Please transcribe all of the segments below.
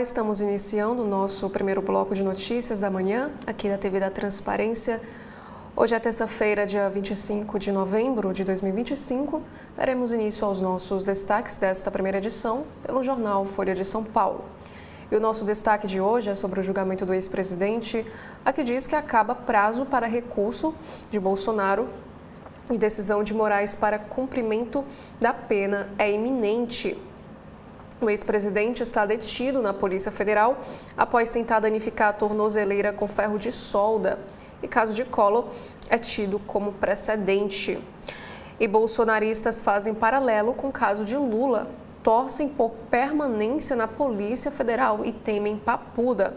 Olá, estamos iniciando o nosso primeiro bloco de notícias da manhã, aqui da TV da Transparência. Hoje é terça-feira, dia 25 de novembro de 2025. Daremos início aos nossos destaques desta primeira edição pelo jornal Folha de São Paulo. E o nosso destaque de hoje é sobre o julgamento do ex-presidente, a que diz que acaba prazo para recurso de Bolsonaro e decisão de Moraes para cumprimento da pena é iminente. O ex-presidente está detido na Polícia Federal após tentar danificar a tornozeleira com ferro de solda. E caso de Collor é tido como precedente. E bolsonaristas fazem paralelo com o caso de Lula, torcem por permanência na Polícia Federal e temem papuda.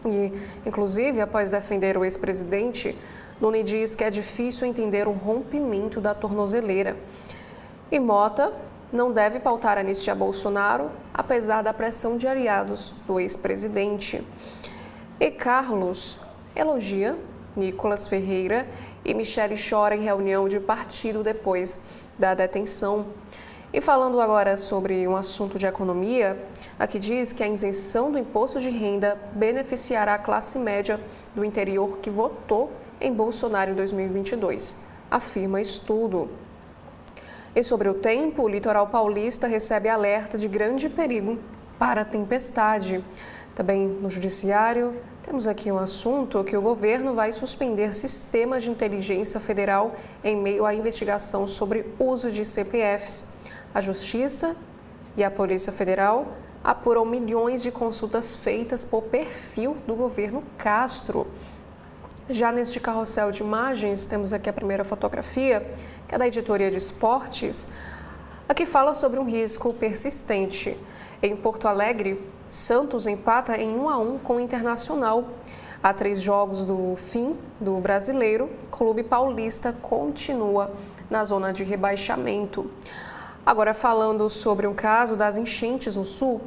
E, inclusive, após defender o ex-presidente, Nune diz que é difícil entender o rompimento da tornozeleira. E Mota não deve pautar a anistia a Bolsonaro, apesar da pressão de aliados do ex-presidente. E Carlos elogia Nicolas Ferreira e Michele chora em reunião de partido depois da detenção. E falando agora sobre um assunto de economia, aqui diz que a isenção do imposto de renda beneficiará a classe média do interior que votou em Bolsonaro em 2022, afirma estudo. E sobre o tempo, o litoral paulista recebe alerta de grande perigo para tempestade. Também no judiciário, temos aqui um assunto que o governo vai suspender sistemas de inteligência federal em meio à investigação sobre uso de CPFs. A Justiça e a Polícia Federal apuram milhões de consultas feitas por perfil do governo Castro. Já neste carrossel de imagens, temos aqui a primeira fotografia, que é da editoria de esportes. Aqui fala sobre um risco persistente. Em Porto Alegre, Santos empata em 1-1 com o Internacional. Há 3 jogos do fim do Brasileiro, o clube paulista continua na zona de rebaixamento. Agora falando sobre um caso das enchentes no sul,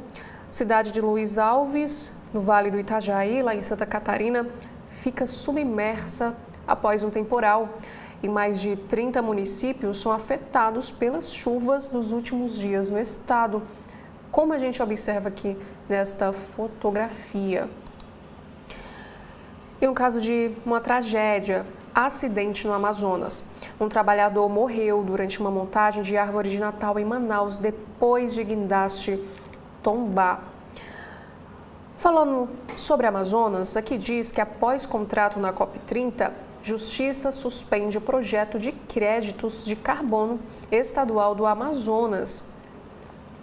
cidade de Luiz Alves, no Vale do Itajaí, lá em Santa Catarina, fica submersa após um temporal. E mais de 30 municípios são afetados pelas chuvas dos últimos dias no estado, como a gente observa aqui nesta fotografia. E um caso de uma tragédia, acidente no Amazonas. Um trabalhador morreu durante uma montagem de árvore de Natal em Manaus depois de guindaste tombar. Falando sobre Amazonas, aqui diz que após contrato na COP30, Justiça suspende o projeto de créditos de carbono estadual do Amazonas.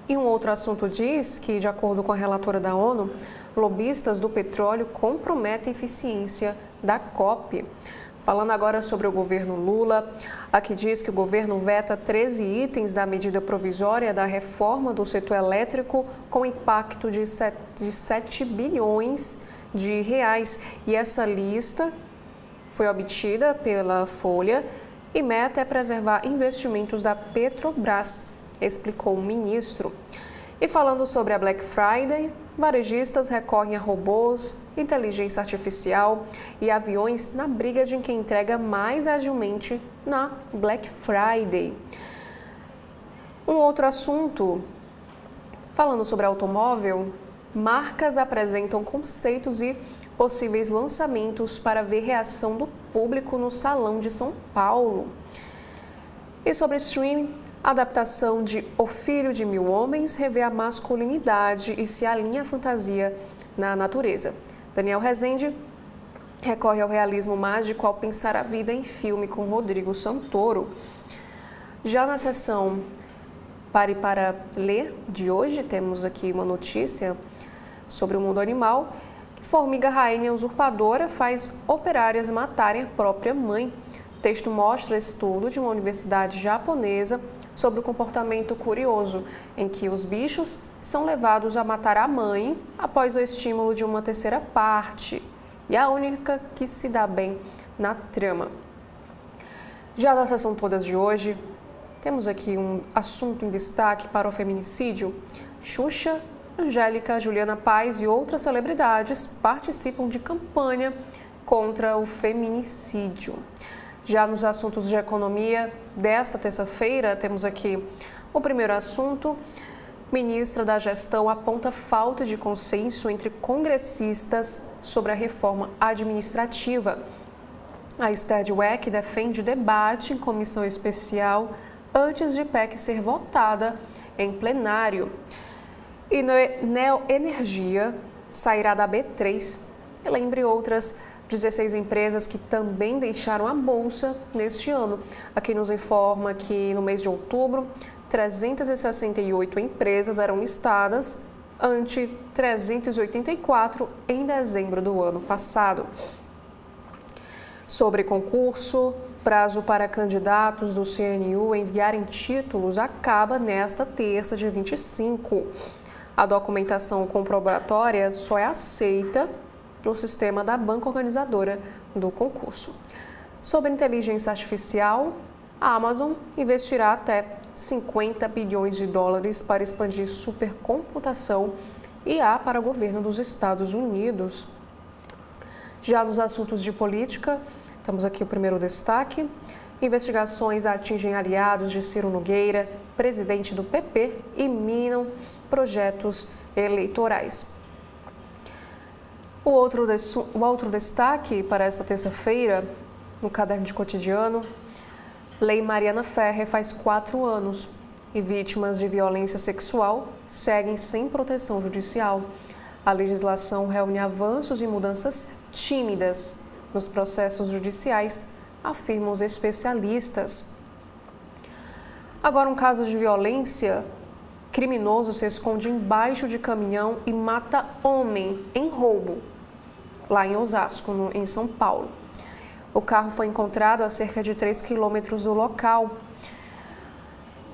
E um outro assunto diz que, de acordo com a relatora da ONU, lobistas do petróleo comprometem a eficiência da COP. Falando agora sobre o governo Lula, aqui diz que o governo veta 13 itens da medida provisória da reforma do setor elétrico com impacto de 7 bilhões de reais. E essa lista foi obtida pela Folha e meta é preservar investimentos da Petrobras, explicou o ministro. E falando sobre a Black Friday, varejistas recorrem a robôs, inteligência artificial e aviões na briga de quem entrega mais agilmente na Black Friday. Um outro assunto, falando sobre automóvel, marcas apresentam conceitos e possíveis lançamentos para ver reação do público no Salão de São Paulo. E sobre streaming, a adaptação de O Filho de Mil Homens revê a masculinidade e se alinha à fantasia na natureza. Daniel Rezende recorre ao realismo mágico ao pensar a vida em filme com Rodrigo Santoro. Já na sessão Pare para Ler de hoje, temos aqui uma notícia sobre o mundo animal. Formiga rainha usurpadora faz operárias matarem a própria mãe. O texto mostra estudo de uma universidade japonesa sobre o comportamento curioso, em que os bichos são levados a matar a mãe após o estímulo de uma terceira parte, e a única que se dá bem na trama. Já na sessão todas de hoje, temos aqui um assunto em destaque para o feminicídio. Xuxa, Angélica, Juliana Paz e outras celebridades participam de campanha contra o feminicídio. Já nos assuntos de economia desta terça-feira, temos aqui o primeiro assunto. ministra da Gestão aponta falta de consenso entre congressistas sobre a reforma administrativa. A Esther Dweck defende debate em comissão especial antes de PEC ser votada em plenário. E Neo Energia sairá da B3, lembre outras 16 empresas que também deixaram a Bolsa neste ano. Aqui nos informa que no mês de outubro, 368 empresas eram listadas, ante 384 em dezembro do ano passado. Sobre concurso, prazo para candidatos do CNU enviarem títulos acaba nesta terça, dia 25. A documentação comprobatória só é aceita no sistema da banca organizadora do concurso. Sobre inteligência artificial, a Amazon investirá até 50 bilhões de dólares para expandir supercomputação IA para o governo dos Estados Unidos. Já nos assuntos de política, temos aqui o primeiro destaque. Investigações atingem aliados de Ciro Nogueira, presidente do PP, e minam projetos eleitorais. O outro destaque para esta terça-feira, no caderno de cotidiano, Lei Mariana Ferrer faz 4 anos e vítimas de violência sexual seguem sem proteção judicial. A legislação reúne avanços e mudanças tímidas nos processos judiciais, afirmam os especialistas. Agora, um caso de violência. Criminoso se esconde embaixo de caminhão e mata homem em roubo, lá em Osasco, em São Paulo. O carro foi encontrado a cerca de 3 quilômetros do local.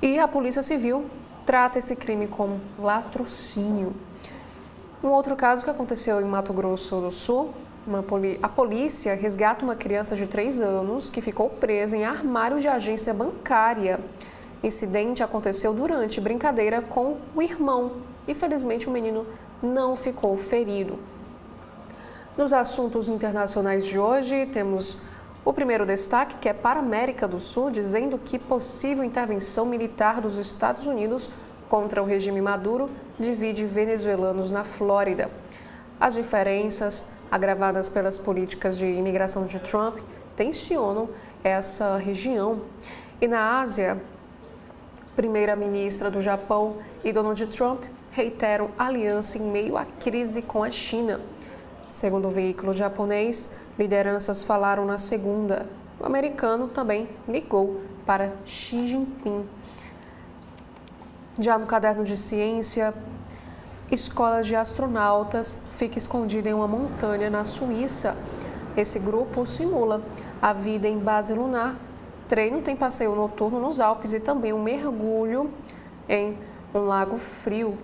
E a Polícia Civil trata esse crime como latrocínio. Um outro caso que aconteceu em Mato Grosso do Sul, a polícia resgata uma criança de 3 anos que ficou presa em armário de agência bancária. O incidente aconteceu durante brincadeira com o irmão e, felizmente, o menino não ficou ferido. Nos assuntos internacionais de hoje, temos o primeiro destaque, que é para a América do Sul, dizendo que possível intervenção militar dos Estados Unidos contra o regime Maduro divide venezuelanos na Flórida. As diferenças, agravadas pelas políticas de imigração de Trump, tensionam essa região. E na Ásia, primeira-ministra do Japão e Donald Trump reiteram aliança em meio à crise com a China. Segundo o veículo japonês, lideranças falaram na segunda. O americano também ligou para Xi Jinping. Já no caderno de ciência, escola de astronautas fica escondida em uma montanha na Suíça. Esse grupo simula a vida em base lunar. Treino tem passeio noturno nos Alpes e também um mergulho em um lago frio.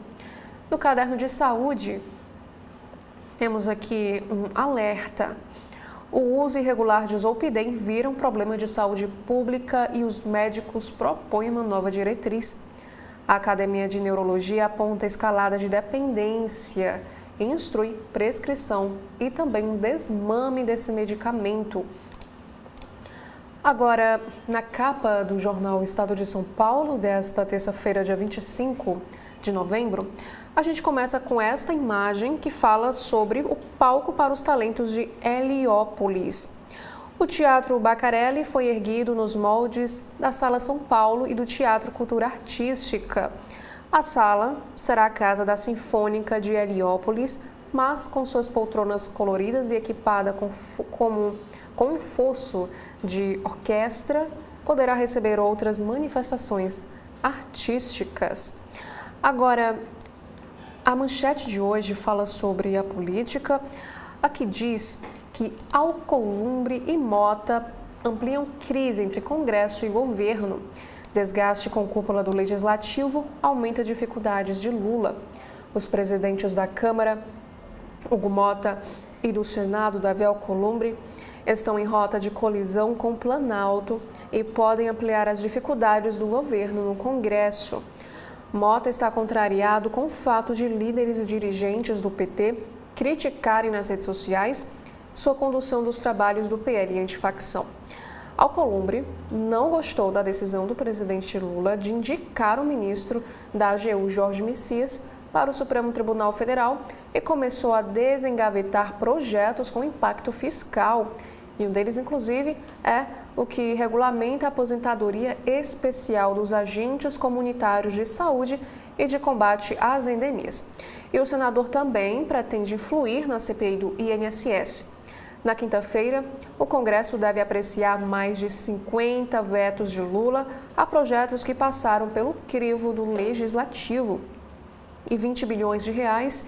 No caderno de saúde, temos aqui um alerta. O uso irregular de Zolpidem vira um problema de saúde pública e os médicos propõem uma nova diretriz. A Academia de Neurologia aponta escalada de dependência e instrui prescrição e também um desmame desse medicamento. Agora, na capa do jornal Estado de São Paulo, desta terça-feira, dia 25 de novembro, a gente começa com esta imagem que fala sobre o palco para os talentos de Heliópolis. O Teatro Bacarelli foi erguido nos moldes da Sala São Paulo e do Teatro Cultura Artística. A sala será a casa da Sinfônica de Heliópolis, mas com suas poltronas coloridas e equipada com um fosso de orquestra, poderá receber outras manifestações artísticas. Agora, a manchete de hoje fala sobre a política. Aqui diz que Alcolumbre e Mota ampliam crise entre Congresso e governo. Desgaste com cúpula do Legislativo aumenta dificuldades de Lula. Os presidentes da Câmara, Hugo Mota, e do Senado, Davi Alcolumbre, estão em rota de colisão com o Planalto e podem ampliar as dificuldades do governo no Congresso. Mota está contrariado com o fato de líderes e dirigentes do PT criticarem nas redes sociais sua condução dos trabalhos do PL antifacção. Alcolumbre não gostou da decisão do presidente Lula de indicar o ministro da AGU, Jorge Messias, para o Supremo Tribunal Federal e começou a desengavetar projetos com impacto fiscal. E um deles, inclusive, é o que regulamenta a aposentadoria especial dos agentes comunitários de saúde e de combate às endemias. E o senador também pretende influir na CPI do INSS. Na quinta-feira, o Congresso deve apreciar mais de 50 vetos de Lula a projetos que passaram pelo crivo do Legislativo. E 20 bilhões de reais,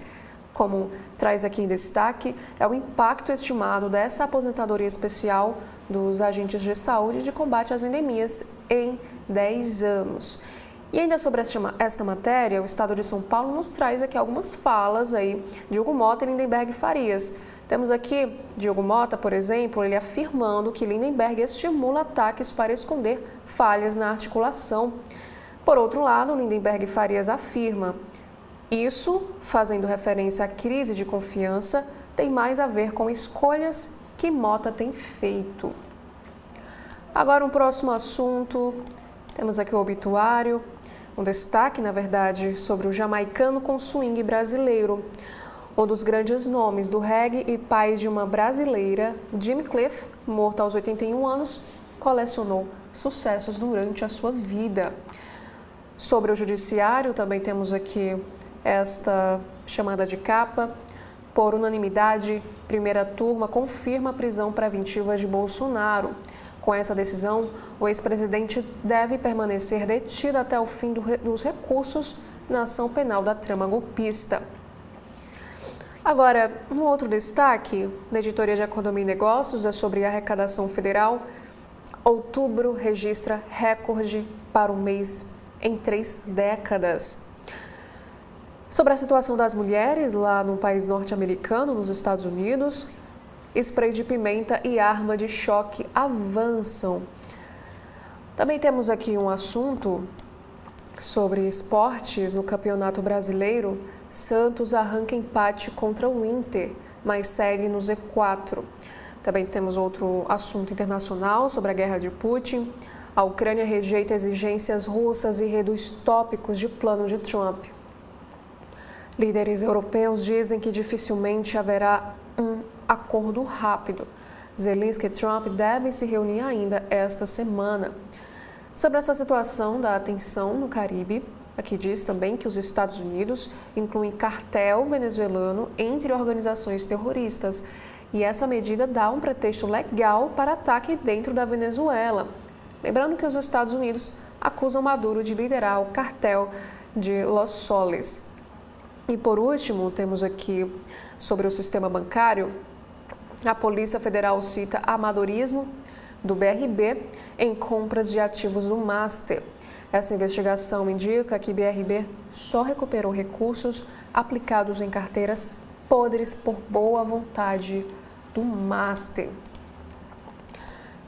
como traz aqui em destaque, é o impacto estimado dessa aposentadoria especial dos agentes de saúde de combate às endemias em 10 anos. E ainda sobre esta matéria, o Estado de São Paulo nos traz aqui algumas falas aí de Hugo Mota e Lindenberg Farias. Temos aqui Diogo Mota, por exemplo, ele afirmando que Lindenberg estimula ataques para esconder falhas na articulação. Por outro lado, Lindenberg Farias afirma: isso, fazendo referência à crise de confiança, tem mais a ver com escolhas que Mota tem feito. Agora, um próximo assunto, temos aqui o obituário, um destaque, na verdade, sobre o jamaicano com swing brasileiro. Um dos grandes nomes do reggae e pai de uma brasileira, Jimmy Cliff, morto aos 81 anos, colecionou sucessos durante a sua vida. Sobre o judiciário, também temos aqui esta chamada de capa. Por unanimidade, primeira turma confirma a prisão preventiva de Bolsonaro. Com essa decisão, o ex-presidente deve permanecer detido até o fim dos recursos na ação penal da trama golpista. Agora, um outro destaque da Editoria de Economia e Negócios é sobre a arrecadação federal. Outubro registra recorde para o mês em 3 décadas. Sobre a situação das mulheres lá no país norte-americano, nos Estados Unidos, spray de pimenta e arma de choque avançam. Também temos aqui um assunto sobre esportes no Campeonato Brasileiro. Santos arranca empate contra o Inter, mas segue no Z4. Também temos outro assunto internacional sobre a guerra de Putin. A Ucrânia rejeita exigências russas e reduz tópicos de plano de Trump. Líderes europeus dizem que dificilmente haverá um acordo rápido. Zelensky e Trump devem se reunir ainda esta semana. Sobre essa situação da tensão no Caribe, aqui diz também que os Estados Unidos incluem cartel venezuelano entre organizações terroristas e essa medida dá um pretexto legal para ataque dentro da Venezuela. Lembrando que os Estados Unidos acusam Maduro de liderar o cartel de Los Soles. E por último, temos aqui sobre o sistema bancário. A Polícia Federal cita amadorismo do BRB em compras de ativos do Master. Essa investigação indica que BRB só recuperou recursos aplicados em carteiras podres por boa vontade do Master.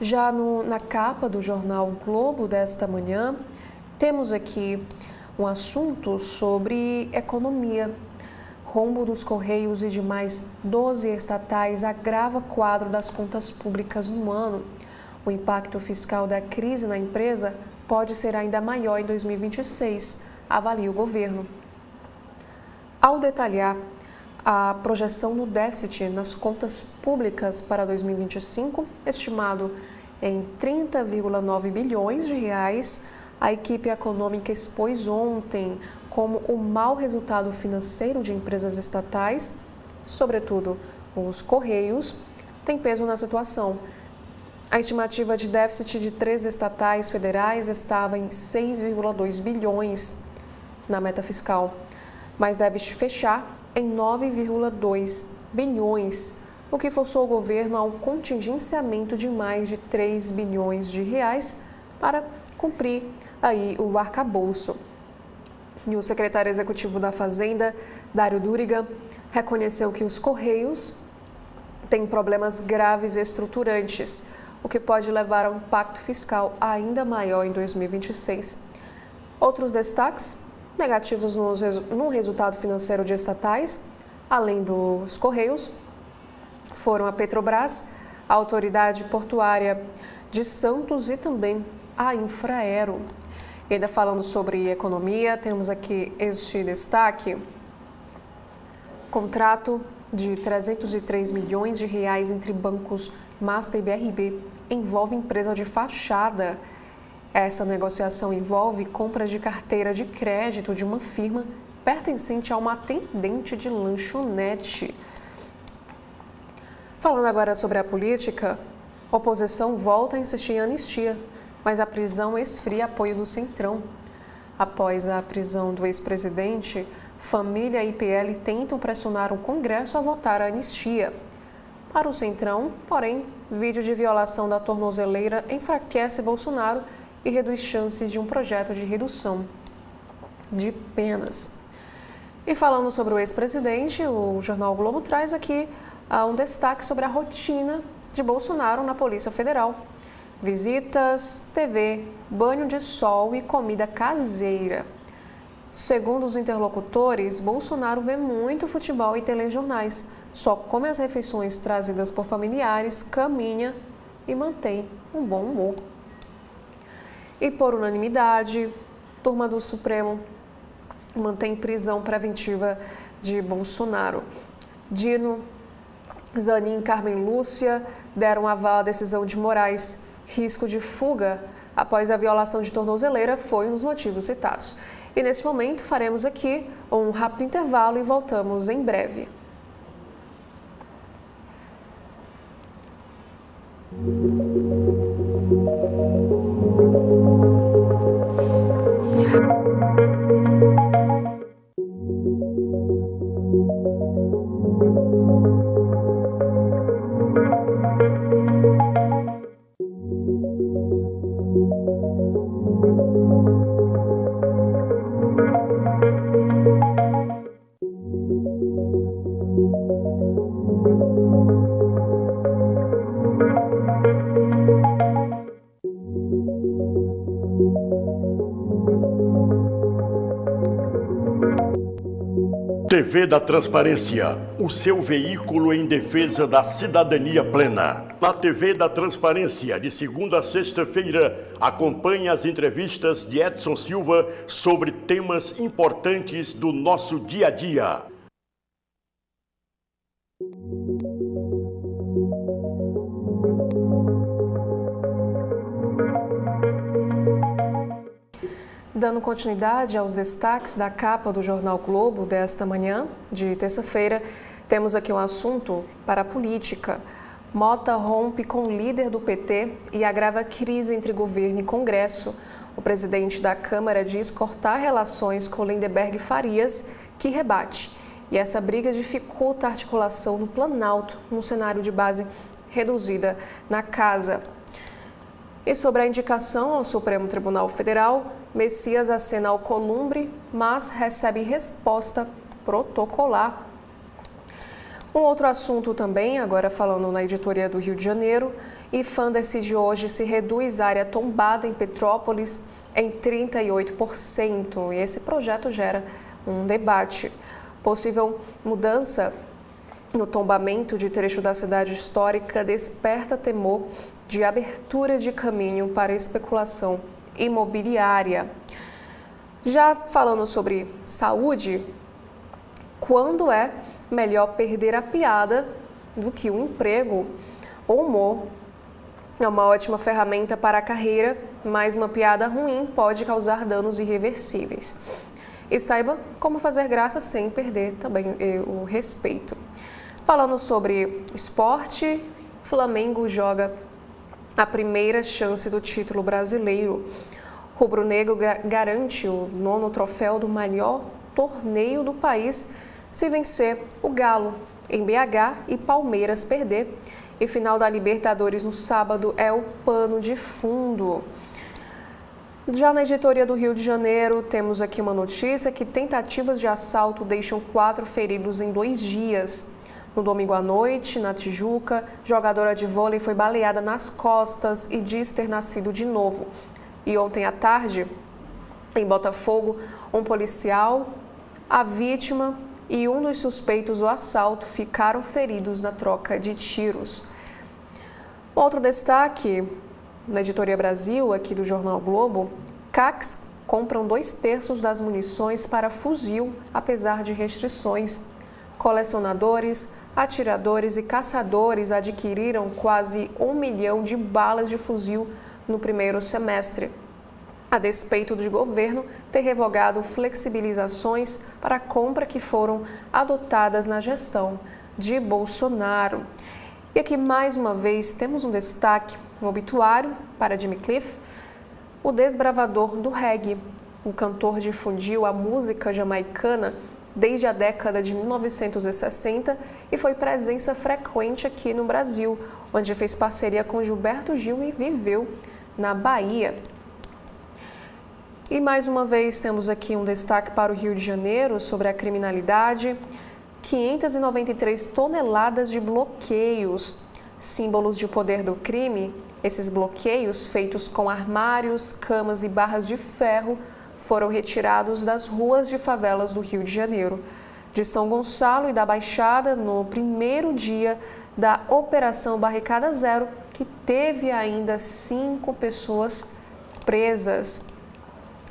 Já na capa do jornal o Globo desta manhã, temos aqui um assunto sobre economia. Rombo dos Correios e de mais 12 estatais agrava quadro das contas públicas no ano. O impacto fiscal da crise na empresa pode ser ainda maior em 2026, avalia o governo. Ao detalhar a projeção do déficit nas contas públicas para 2025, estimado em 30,9 bilhões de reais, a equipe econômica expôs ontem como o mau resultado financeiro de empresas estatais, sobretudo os Correios, tem peso na situação. A estimativa de déficit de 3 estatais federais estava em 6,2 bilhões na meta fiscal, mas deve fechar em 9,2 bilhões, o que forçou o governo ao contingenciamento de mais de 3 bilhões de reais para cumprir aí o arcabouço. E o secretário executivo da Fazenda, Dário Duriga, reconheceu que os Correios têm problemas graves e estruturantes, o que pode levar a um impacto fiscal ainda maior em 2026. Outros destaques negativos no resultado financeiro de estatais, além dos Correios, foram a Petrobras, a Autoridade Portuária de Santos e também a Infraero. E ainda falando sobre economia, temos aqui este destaque: contrato de 303 milhões de reais entre bancos Master e BRB envolve empresa de fachada. Essa negociação envolve compra de carteira de crédito de uma firma pertencente a uma atendente de lanchonete. Falando agora sobre a política, a oposição volta a insistir em anistia, mas a prisão esfria apoio do Centrão. Após a prisão do ex-presidente, família e PL tentam pressionar o Congresso a votar a anistia. Para o Centrão, porém, vídeo de violação da tornozeleira enfraquece Bolsonaro e reduz chances de um projeto de redução de penas. E falando sobre o ex-presidente, o jornal o Globo traz aqui um destaque sobre a rotina de Bolsonaro na Polícia Federal. Visitas, TV, banho de sol e comida caseira. Segundo os interlocutores, Bolsonaro vê muito futebol e telejornais, só come as refeições trazidas por familiares, caminha e mantém um bom humor. E por unanimidade, turma do Supremo mantém prisão preventiva de Bolsonaro. Dino, Zanin e Carmen Lúcia deram aval à decisão de Moraes. Risco de fuga após a violação de tornozeleira foi um dos motivos citados. E nesse momento faremos aqui um rápido intervalo e voltamos em breve. TV da Transparência, o seu veículo em defesa da cidadania plena. Na TV da Transparência, de segunda a sexta-feira, acompanhe as entrevistas de Edson Silva sobre temas importantes do nosso dia a dia. Dando continuidade aos destaques da capa do Jornal Globo desta manhã, de terça-feira, temos aqui um assunto para a política. Mota rompe com o líder do PT e agrava crise entre governo e Congresso. O presidente da Câmara diz cortar relações com Lindenberg Farias, que rebate. E essa briga dificulta a articulação no Planalto, num cenário de base reduzida na casa. E sobre a indicação ao Supremo Tribunal Federal, Messias acena ao Columbre, mas recebe resposta protocolar. Um outro assunto também, agora falando na editoria do Rio de Janeiro, IPHAN decide hoje se reduz a área tombada em Petrópolis em 38%. E esse projeto gera um debate. Possível mudança no tombamento de trecho da cidade histórica desperta temor de abertura de caminho para especulação imobiliária. Já falando sobre saúde, quando é melhor perder a piada do que o emprego? O humor é uma ótima ferramenta para a carreira, mas uma piada ruim pode causar danos irreversíveis. E saiba como fazer graça sem perder também o respeito. Falando sobre esporte, Flamengo joga a primeira chance do título brasileiro. Rubro-negro garante o 9º troféu do maior torneio do país se vencer o Galo em BH e Palmeiras perder. E final da Libertadores no sábado é o pano de fundo. Já na editoria do Rio de Janeiro, temos aqui uma notícia que tentativas de assalto deixam 4 feridos em 2 dias. No domingo à noite, na Tijuca, jogadora de vôlei foi baleada nas costas e diz ter nascido de novo. E ontem à tarde, em Botafogo, um policial, a vítima e um dos suspeitos do assalto ficaram feridos na troca de tiros. Outro destaque Na Editoria Brasil, aqui do Jornal Globo, CACs compram 2/3 das munições para fuzil, apesar de restrições. Colecionadores, atiradores e caçadores adquiriram quase 1 milhão de balas de fuzil no primeiro semestre, a despeito do governo ter revogado flexibilizações para a compra que foram adotadas na gestão de Bolsonaro. E aqui, mais uma vez, temos um destaque, um obituário para Jimmy Cliff, o desbravador do reggae. O cantor difundiu a música jamaicana desde a década de 1960 e foi presença frequente aqui no Brasil, onde fez parceria com Gilberto Gil e viveu na Bahia. E mais uma vez temos aqui um destaque para o Rio de Janeiro sobre a criminalidade. 593 toneladas de bloqueios, símbolos de poder do crime. Esses bloqueios, feitos com armários, camas e barras de ferro, foram retirados das ruas de favelas do Rio de Janeiro, de São Gonçalo e da Baixada, no primeiro dia da Operação Barricada Zero, que teve ainda 5 pessoas presas.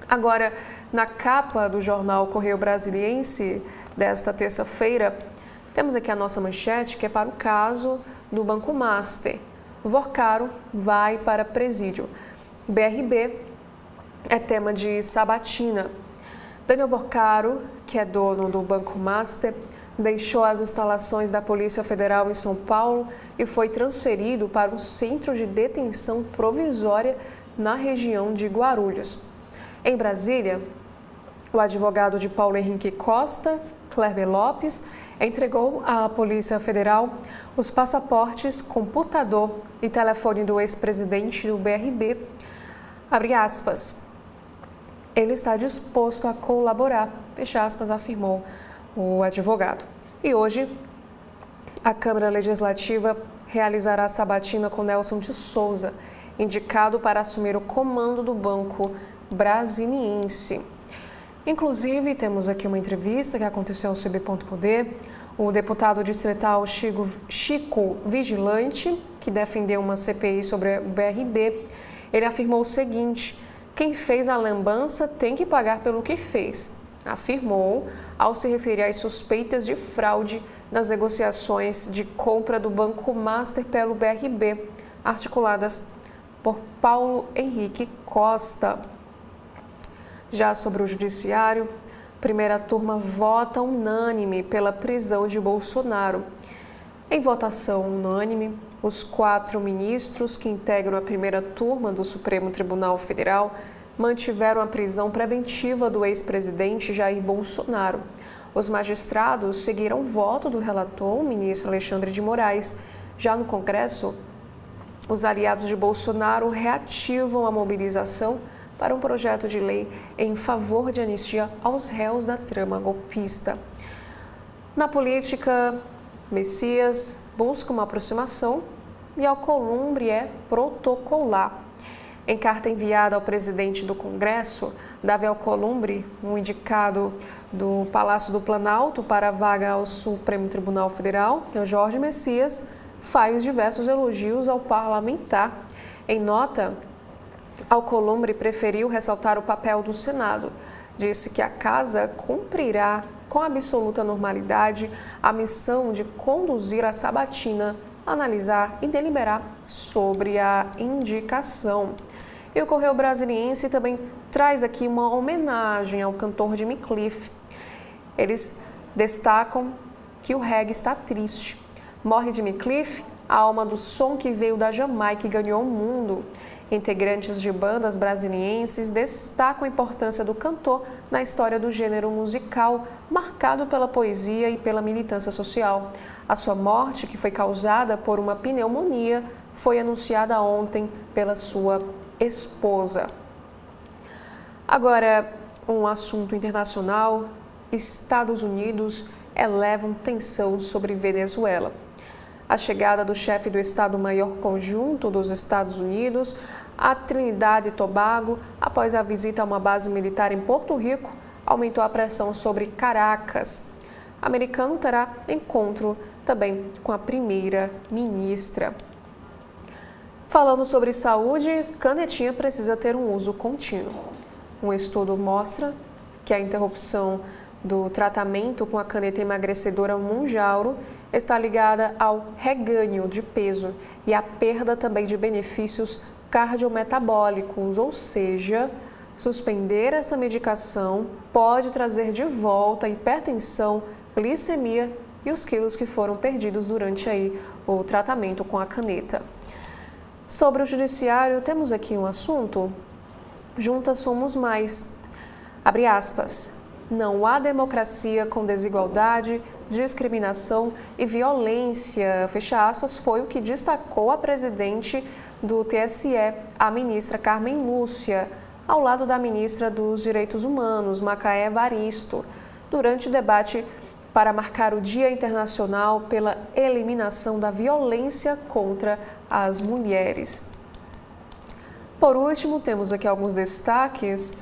Agora, na capa do jornal Correio Brasiliense desta terça-feira, temos aqui a nossa manchete, que é para o caso do Banco Master. Vorcaro vai para presídio. BRB é tema de sabatina. Daniel Vorcaro, que é dono do Banco Master, deixou as instalações da Polícia Federal em São Paulo e foi transferido para um centro de detenção provisória na região de Guarulhos. Em Brasília, o advogado de Paulo Henrique Costa, Clerber Lopes, entregou à Polícia Federal os passaportes, computador e telefone do ex-presidente do BRB. Abre aspas. Ele está disposto a colaborar, fecha aspas, afirmou o advogado. E hoje, a Câmara Legislativa realizará a sabatina com Nelson de Souza, indicado para assumir o comando do Banco Brasiliense. Inclusive, temos aqui uma entrevista que aconteceu ao CB Poder. O deputado distrital Chico Vigilante, que defendeu uma CPI sobre o BRB, ele afirmou o seguinte: quem fez a lambança tem que pagar pelo que fez, afirmou ao se referir às suspeitas de fraude nas negociações de compra do Banco Master pelo BRB, articuladas por Paulo Henrique Costa. Já sobre o judiciário, primeira turma vota unânime pela prisão de Bolsonaro. Em votação unânime, os 4 ministros que integram a primeira turma do Supremo Tribunal Federal mantiveram a prisão preventiva do ex-presidente Jair Bolsonaro. Os magistrados seguiram o voto do relator, o ministro Alexandre de Moraes. Já no Congresso, os aliados de Bolsonaro reativam a mobilização para um projeto de lei em favor de anistia aos réus da trama golpista. Na política, Messias busca uma aproximação e Alcolumbre é protocolar. Em carta enviada ao presidente do Congresso, Davi Alcolumbre, um indicado do Palácio do Planalto para a vaga ao Supremo Tribunal Federal, que é o Jorge Messias, faz diversos elogios ao parlamentar. Em nota, Alcolumbre preferiu ressaltar o papel do Senado. Disse que a Casa cumprirá com absoluta normalidade a missão de conduzir a sabatina, analisar e deliberar sobre a indicação. E o Correio Brasiliense também traz aqui uma homenagem ao cantor Jimmy Cliff. Eles destacam que o reggae está triste. Morre Jimmy Cliff, a alma do som que veio da Jamaica e ganhou o mundo. Integrantes de bandas brasilienses destacam a importância do cantor na história do gênero musical, marcado pela poesia e pela militância social. A sua morte, que foi causada por uma pneumonia, foi anunciada ontem pela sua esposa. Agora, um assunto internacional: Estados Unidos elevam tensão sobre Venezuela. A chegada do chefe do Estado-Maior Conjunto dos Estados Unidos a Trinidad e Tobago, após a visita a uma base militar em Porto Rico, aumentou a pressão sobre Caracas. O americano terá encontro também com a primeira-ministra. Falando sobre saúde, canetinha precisa ter um uso contínuo. Um estudo mostra que a interrupção do tratamento com a caneta emagrecedora Mounjaro está ligada ao reganho de peso e à perda também de benefícios cardiometabólicos, ou seja, suspender essa medicação pode trazer de volta a hipertensão, glicemia e os quilos que foram perdidos durante o tratamento com a caneta. Sobre o judiciário, temos aqui um assunto. Juntas somos mais. Abre aspas. Não há democracia com desigualdade, discriminação e violência. Fecha aspas, foi o que destacou a presidente do TSE, a ministra Carmen Lúcia, ao lado da ministra dos Direitos Humanos, Macaé Evaristo, durante o debate para marcar o Dia Internacional pela Eliminação da Violência contra as Mulheres. Por último, temos aqui alguns destaques,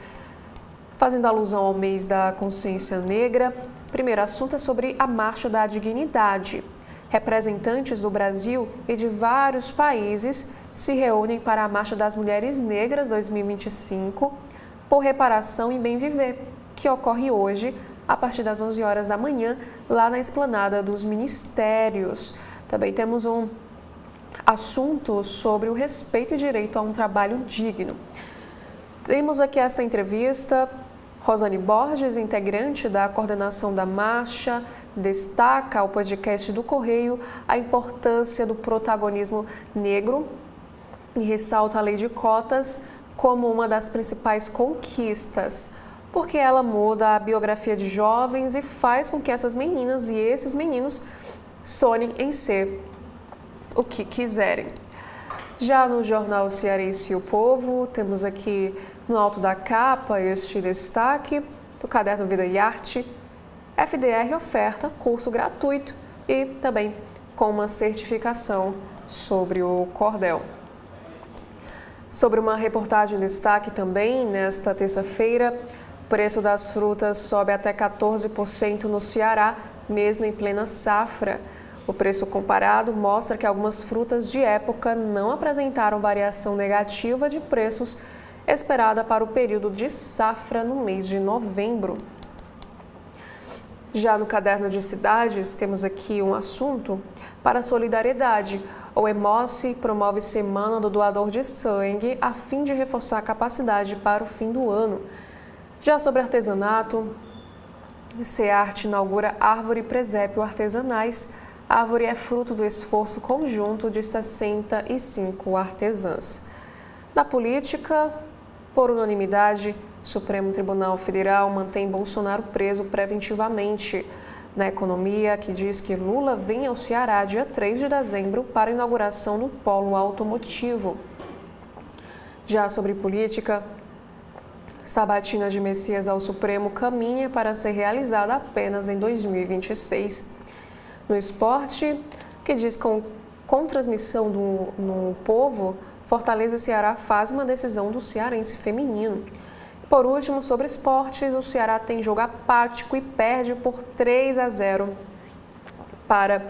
fazendo alusão ao mês da consciência negra. O primeiro assunto é sobre a Marcha da Dignidade. Representantes do Brasil e de vários países se reúnem para a Marcha das Mulheres Negras 2025 por reparação e bem viver, que ocorre hoje a partir das 11 horas da manhã, lá na Esplanada dos Ministérios. Também temos um assunto sobre o respeito e direito a um trabalho digno. Temos aqui esta entrevista. Rosane Borges, integrante da coordenação da marcha, destaca ao podcast do Correio a importância do protagonismo negro e ressalta a lei de cotas como uma das principais conquistas, porque ela muda a biografia de jovens e faz com que essas meninas e esses meninos sonhem em ser o que quiserem. Já no jornal Cearense O Povo, temos aqui no alto da capa este destaque do caderno Vida e Arte. FDR oferta curso gratuito e também com uma certificação sobre o cordel. Sobre uma reportagem em destaque também, nesta terça-feira, o preço das frutas sobe até 14% no Ceará, mesmo em plena safra. O preço comparado mostra que algumas frutas de época não apresentaram variação negativa de preços esperada para o período de safra no mês de novembro. Já no caderno de cidades, temos aqui um assunto para a solidariedade. O Hemose promove Semana do Doador de Sangue a fim de reforçar a capacidade para o fim do ano. Já sobre artesanato, Cearte inaugura árvore e presépio artesanais. A árvore é fruto do esforço conjunto de 65 artesãs. Na política, por unanimidade, o Supremo Tribunal Federal mantém Bolsonaro preso preventivamente. Na economia, que diz que Lula vem ao Ceará dia 3 de dezembro para a inauguração do polo automotivo. Já sobre política, sabatina de Messias ao Supremo caminha para ser realizada apenas em 2026. No esporte, que diz com transmissão no Povo, Fortaleza e Ceará faz uma decisão do cearense feminino. Por último, sobre esportes, o Ceará tem jogo apático e perde por 3-0 para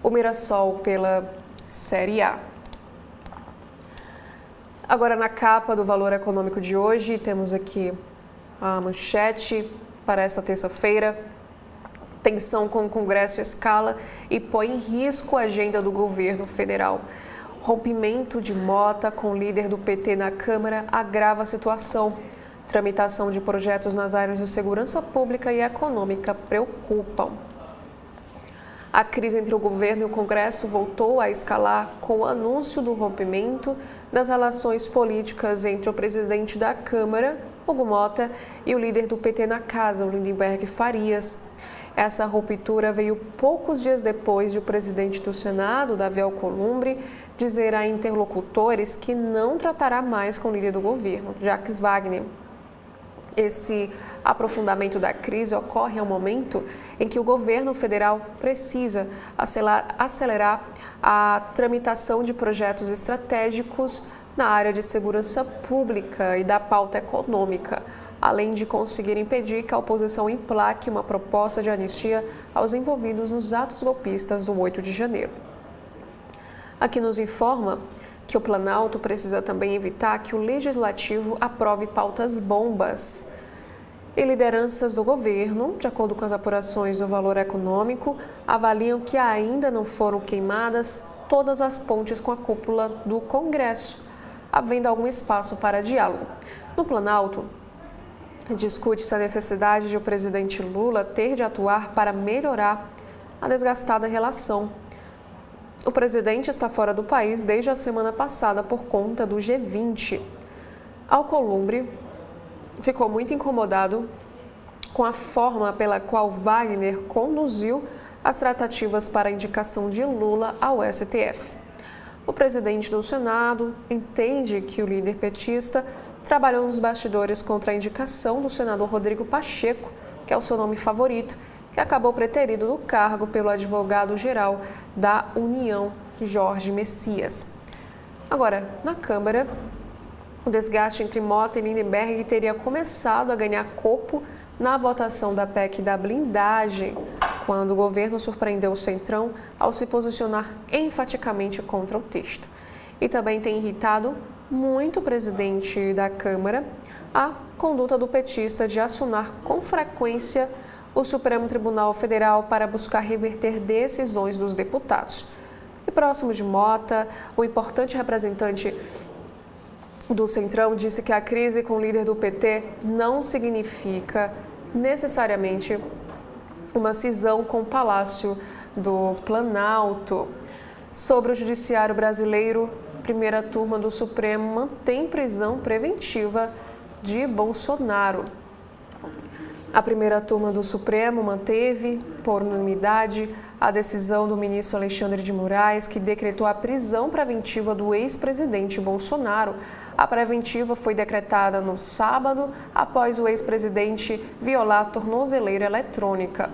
o Mirassol pela Série A. Agora, na capa do Valor Econômico de hoje, temos aqui a manchete para esta terça-feira. Tensão com o Congresso escala e põe em risco a agenda do governo federal. Rompimento de Mota com o líder do PT na Câmara agrava a situação. Tramitação de projetos nas áreas de segurança pública e econômica preocupam. A crise entre o governo e o Congresso voltou a escalar com o anúncio do rompimento das relações políticas entre o presidente da Câmara, Hugo Mota, e o líder do PT na Casa, Lindenberg Farias. Essa ruptura veio poucos dias depois de o presidente do Senado, Davi Alcolumbre, dizer a interlocutores que não tratará mais com o líder do governo, Jacques Wagner. Esse aprofundamento da crise ocorre ao momento em que o governo federal precisa acelerar a tramitação de projetos estratégicos na área de segurança pública e da pauta econômica, além de conseguir impedir que a oposição emplaque uma proposta de anistia aos envolvidos nos atos golpistas do 8 de janeiro. Aqui nos informa que o Planalto precisa também evitar que o Legislativo aprove pautas bombas. E lideranças do governo, de acordo com as apurações do Valor Econômico, avaliam que ainda não foram queimadas todas as pontes com a cúpula do Congresso, havendo algum espaço para diálogo. No Planalto, discute-se a necessidade de o presidente Lula ter de atuar para melhorar a desgastada relação. O presidente está fora do país desde a semana passada por conta do G20. Alcolumbre ficou muito incomodado com a forma pela qual Wagner conduziu as tratativas para a indicação de Lula ao STF. O presidente do Senado entende que o líder petista trabalhou nos bastidores contra a indicação do senador Rodrigo Pacheco, que é o seu nome favorito, que acabou preterido do cargo pelo advogado-geral da União, Jorge Messias. Agora, na Câmara, o desgaste entre Mota e Lindenberg teria começado a ganhar corpo na votação da PEC da blindagem, quando o governo surpreendeu o Centrão ao se posicionar enfaticamente contra o texto. E também tem irritado muito o presidente da Câmara a conduta do petista de acionar com frequência o Supremo Tribunal Federal para buscar reverter decisões dos deputados. E próximo de Mota, o importante representante do Centrão disse que a crise com o líder do PT não significa necessariamente uma cisão com o Palácio do Planalto. Sobre o judiciário brasileiro, primeira turma do Supremo mantém prisão preventiva de Bolsonaro. A primeira turma do Supremo manteve, por unanimidade, a decisão do ministro Alexandre de Moraes, que decretou a prisão preventiva do ex-presidente Bolsonaro. A preventiva foi decretada no sábado, após o ex-presidente violar a tornozeleira eletrônica.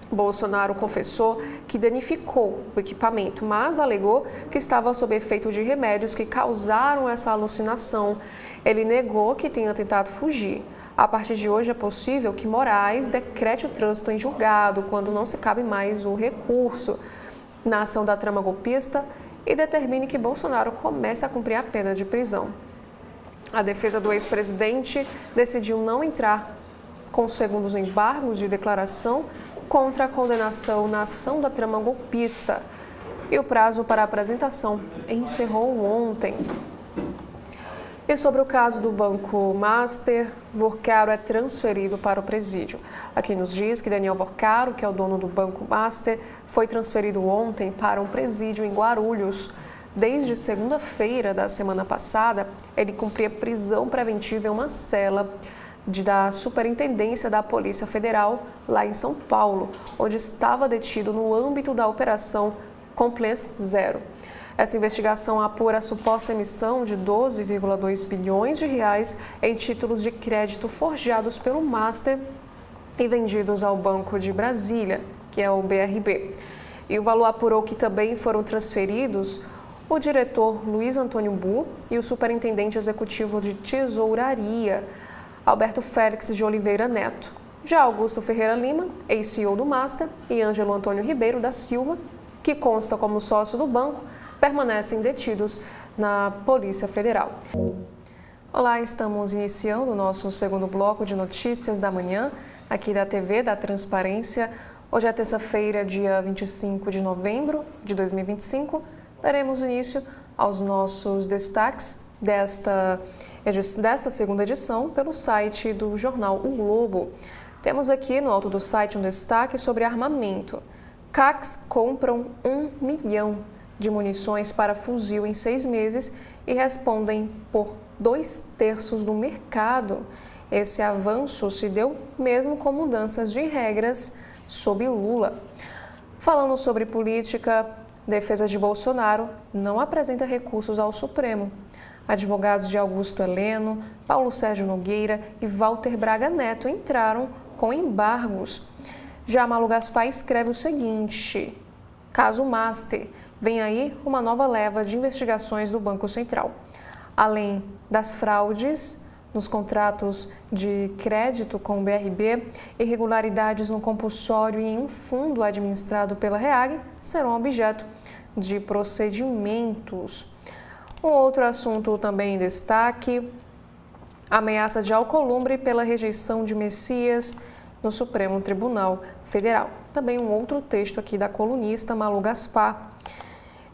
Bolsonaro confessou que danificou o equipamento, mas alegou que estava sob efeito de remédios que causaram essa alucinação. Ele negou que tenha tentado fugir. A partir de hoje é possível que Moraes decrete o trânsito em julgado, quando não se cabe mais o recurso na ação da trama golpista, e determine que Bolsonaro comece a cumprir a pena de prisão. A defesa do ex-presidente decidiu não entrar com segundos embargos de declaração contra a condenação na ação da trama golpista. E o prazo para a apresentação encerrou ontem. E sobre o caso do Banco Master, Vorcaro é transferido para o presídio. Aqui nos diz que Daniel Vorcaro, que é o dono do Banco Master, foi transferido ontem para um presídio em Guarulhos. Desde segunda-feira da semana passada, ele cumpria prisão preventiva em uma cela da Superintendência da Polícia Federal, lá em São Paulo, onde estava detido no âmbito da Operação Compliance Zero. Essa investigação apura a suposta emissão de 12,2 bilhões de reais em títulos de crédito forjados pelo Master e vendidos ao Banco de Brasília, que é o BRB. E o valor apurou que também foram transferidos o diretor Luiz Antônio Bu e o superintendente executivo de Tesouraria, Alberto Félix de Oliveira Neto. Já Augusto Ferreira Lima, ex-CEO do Master, e Ângelo Antônio Ribeiro da Silva, que consta como sócio do banco, permanecem detidos na Polícia Federal. Olá, estamos iniciando o nosso segundo bloco de notícias da manhã, aqui da TV da Transparência. Hoje é terça-feira, dia 25 de novembro de 2025. Daremos início aos nossos destaques desta segunda edição pelo site do jornal O Globo. Temos aqui no alto do site um destaque sobre armamento. CACs compram 1 milhão de munições para fuzil em 6 meses e respondem por 2/3 do mercado. Esse avanço se deu mesmo com mudanças de regras sob Lula. Falando sobre política, defesa de Bolsonaro não apresenta recursos ao Supremo. Advogados de Augusto Heleno, Paulo Sérgio Nogueira e Walter Braga Neto entraram com embargos. Já Malu Gaspar escreve o seguinte: caso Master, vem aí uma nova leva de investigações do Banco Central. Além das fraudes nos contratos de crédito com o BRB, irregularidades no compulsório e em um fundo administrado pela REAG serão objeto de procedimentos. Um outro assunto também em destaque: ameaça de Alcolumbre pela rejeição de Messias no Supremo Tribunal Federal. Também um outro texto aqui da colunista Malu Gaspar.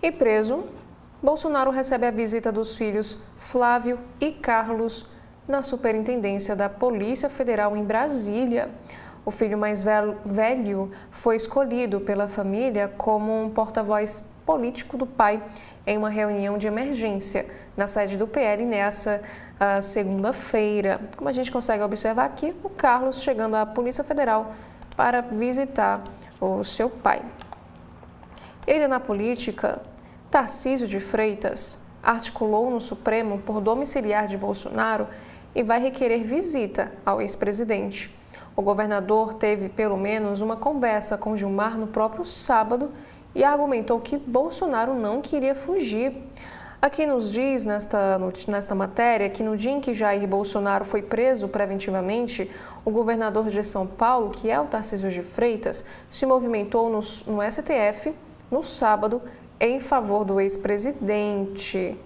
E preso, Bolsonaro recebe a visita dos filhos Flávio e Carlos na Superintendência da Polícia Federal em Brasília. O filho mais velho foi escolhido pela família como um porta-voz político do pai em uma reunião de emergência na sede do PL nessa segunda-feira. Como a gente consegue observar aqui, o Carlos chegando à Polícia Federal para visitar o seu pai. Ainda na política, Tarcísio de Freitas articulou no Supremo por domiciliar de Bolsonaro e vai requerer visita ao ex-presidente. O governador teve pelo menos uma conversa com Gilmar no próprio sábado e argumentou que Bolsonaro não queria fugir. Aqui nos diz, nesta matéria, que no dia em que Jair Bolsonaro foi preso preventivamente, o governador de São Paulo, que é o Tarcísio de Freitas, se movimentou no STF no sábado em favor do ex-presidente,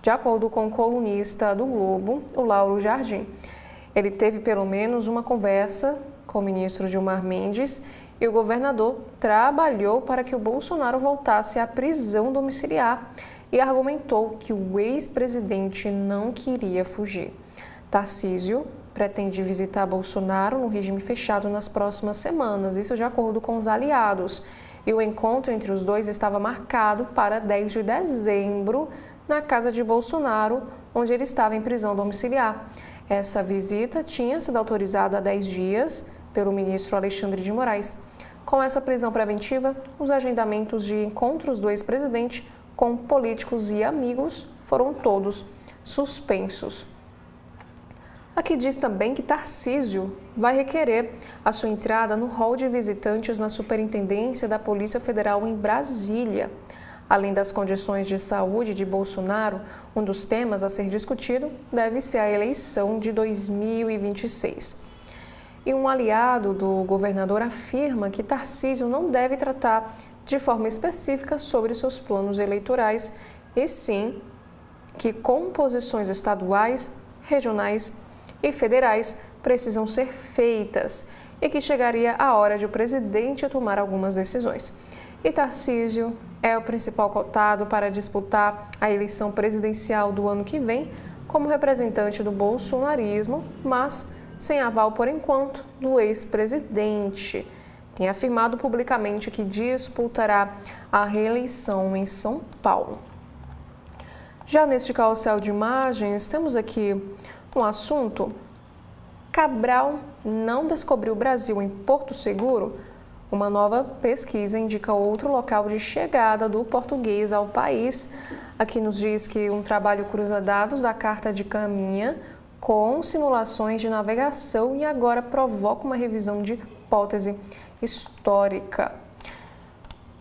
de acordo com o colunista do Globo, o Lauro Jardim. Ele teve pelo menos uma conversa com o ministro Gilmar Mendes e o governador trabalhou para que o Bolsonaro voltasse à prisão domiciliar e argumentou que o ex-presidente não queria fugir. Tarcísio pretende visitar Bolsonaro no regime fechado nas próximas semanas, isso de acordo com os aliados. E o encontro entre os dois estava marcado para 10 de dezembro na casa de Bolsonaro, onde ele estava em prisão domiciliar. Essa visita tinha sido autorizada há 10 dias pelo ministro Alexandre de Moraes. Com essa prisão preventiva, os agendamentos de encontros do ex-presidente com políticos e amigos foram todos suspensos. Aqui diz também que Tarcísio vai requerer a sua entrada no hall de visitantes na Superintendência da Polícia Federal em Brasília. Além das condições de saúde de Bolsonaro, um dos temas a ser discutido deve ser a eleição de 2026. E um aliado do governador afirma que Tarcísio não deve tratar de forma específica sobre seus planos eleitorais, e sim que composições estaduais, regionais e federais precisam ser feitas e que chegaria a hora de o presidente tomar algumas decisões. E Tarcísio é o principal cotado para disputar a eleição presidencial do ano que vem como representante do bolsonarismo, mas sem aval por enquanto do ex-presidente. Tem afirmado publicamente que disputará a reeleição em São Paulo. Já neste carrossel de imagens, temos aqui um assunto: Cabral não descobriu o Brasil em Porto Seguro? Uma nova pesquisa indica outro local de chegada do português ao país. Aqui nos diz que um trabalho cruza dados da carta de caminha com simulações de navegação e agora provoca uma revisão de hipótese histórica.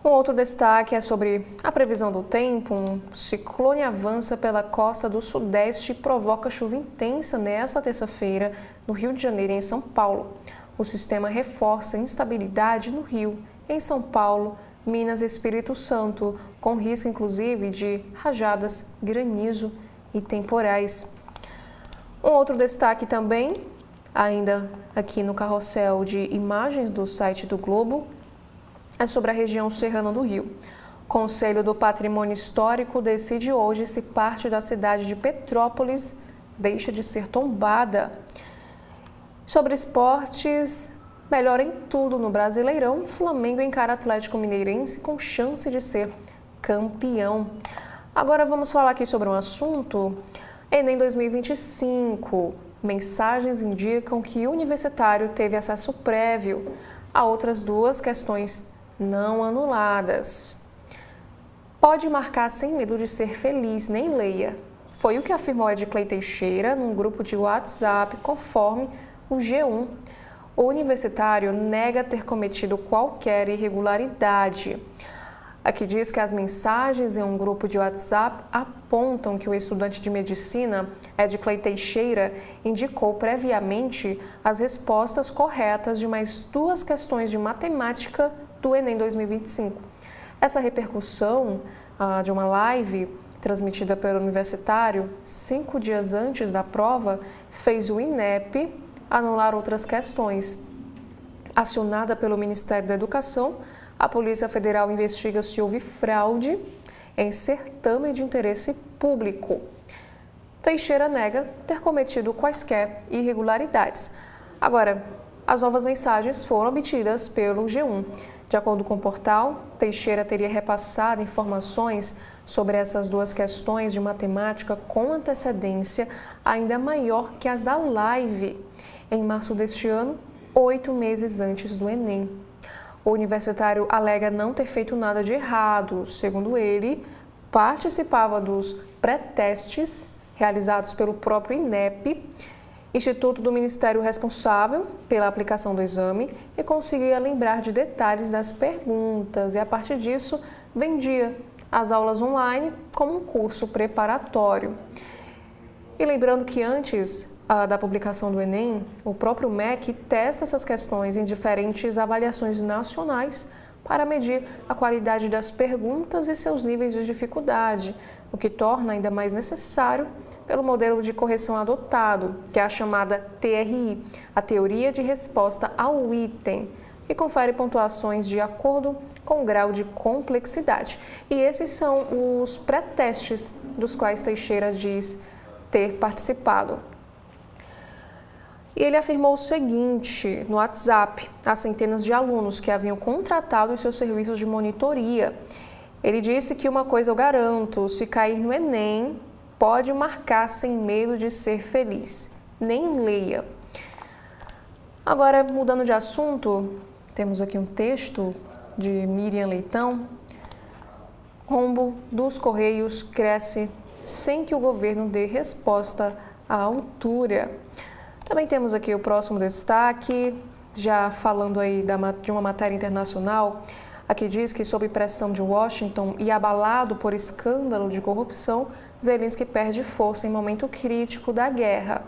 Um outro destaque é sobre a previsão do tempo. Um ciclone avança pela costa do Sudeste e provoca chuva intensa nesta terça-feira no Rio de Janeiro e em São Paulo. O sistema reforça a instabilidade no Rio, em São Paulo, Minas e Espírito Santo, com risco inclusive de rajadas, granizo e temporais. Um outro destaque também, ainda aqui no carrossel de imagens do site do Globo, é sobre a região serrana do Rio. O Conselho do Patrimônio Histórico decide hoje se parte da cidade de Petrópolis deixa de ser tombada. Sobre esportes, melhor em tudo no Brasileirão, Flamengo encara Atlético Mineirense com chance de ser campeão. Agora vamos falar aqui sobre um assunto, Enem 2025. Mensagens indicam que o universitário teve acesso prévio a outras duas questões não anuladas. Pode marcar sem medo de ser feliz, nem leia. Foi o que afirmou Edclei Teixeira num grupo de WhatsApp, conforme o G1. O universitário nega ter cometido qualquer irregularidade. Aqui diz que as mensagens em um grupo de WhatsApp apontam que o estudante de medicina, Edclei Teixeira, indicou previamente as respostas corretas de mais duas questões de matemática do Enem 2025. Essa repercussão de uma live transmitida pelo Universitário 5 dias antes da prova, fez o INEP anular outras questões. Acionada pelo Ministério da Educação, a Polícia Federal investiga se houve fraude em certame de interesse público. Teixeira nega ter cometido quaisquer irregularidades. Agora, as novas mensagens foram obtidas pelo G1. De acordo com o portal, Teixeira teria repassado informações sobre essas duas questões de matemática com antecedência ainda maior que as da live, em março deste ano, 8 meses antes do Enem. O universitário alega não ter feito nada de errado. Segundo ele, participava dos pré-testes realizados pelo próprio INEP, Instituto do Ministério responsável pela aplicação do exame, e conseguia lembrar de detalhes das perguntas e, a partir disso, vendia as aulas online como um curso preparatório. E lembrando que antes da publicação do Enem, o próprio MEC testa essas questões em diferentes avaliações nacionais para medir a qualidade das perguntas e seus níveis de dificuldade, o que torna ainda mais necessário pelo modelo de correção adotado, que é a chamada TRI, a Teoria de Resposta ao Item, que confere pontuações de acordo com o grau de complexidade. E esses são os pré-testes dos quais Teixeira diz ter participado. E ele afirmou o seguinte no WhatsApp a centenas de alunos que haviam contratado os seus serviços de monitoria. Ele disse que uma coisa eu garanto: se cair no Enem, pode marcar sem medo de ser feliz. Nem leia. Agora, mudando de assunto, temos aqui um texto de Miriam Leitão. Rombo dos Correios cresce sem que o governo dê resposta à altura. Também temos aqui o próximo destaque, já falando aí de uma matéria internacional. Aqui diz que, sob pressão de Washington e abalado por escândalo de corrupção, Zelensky perde força em momento crítico da guerra.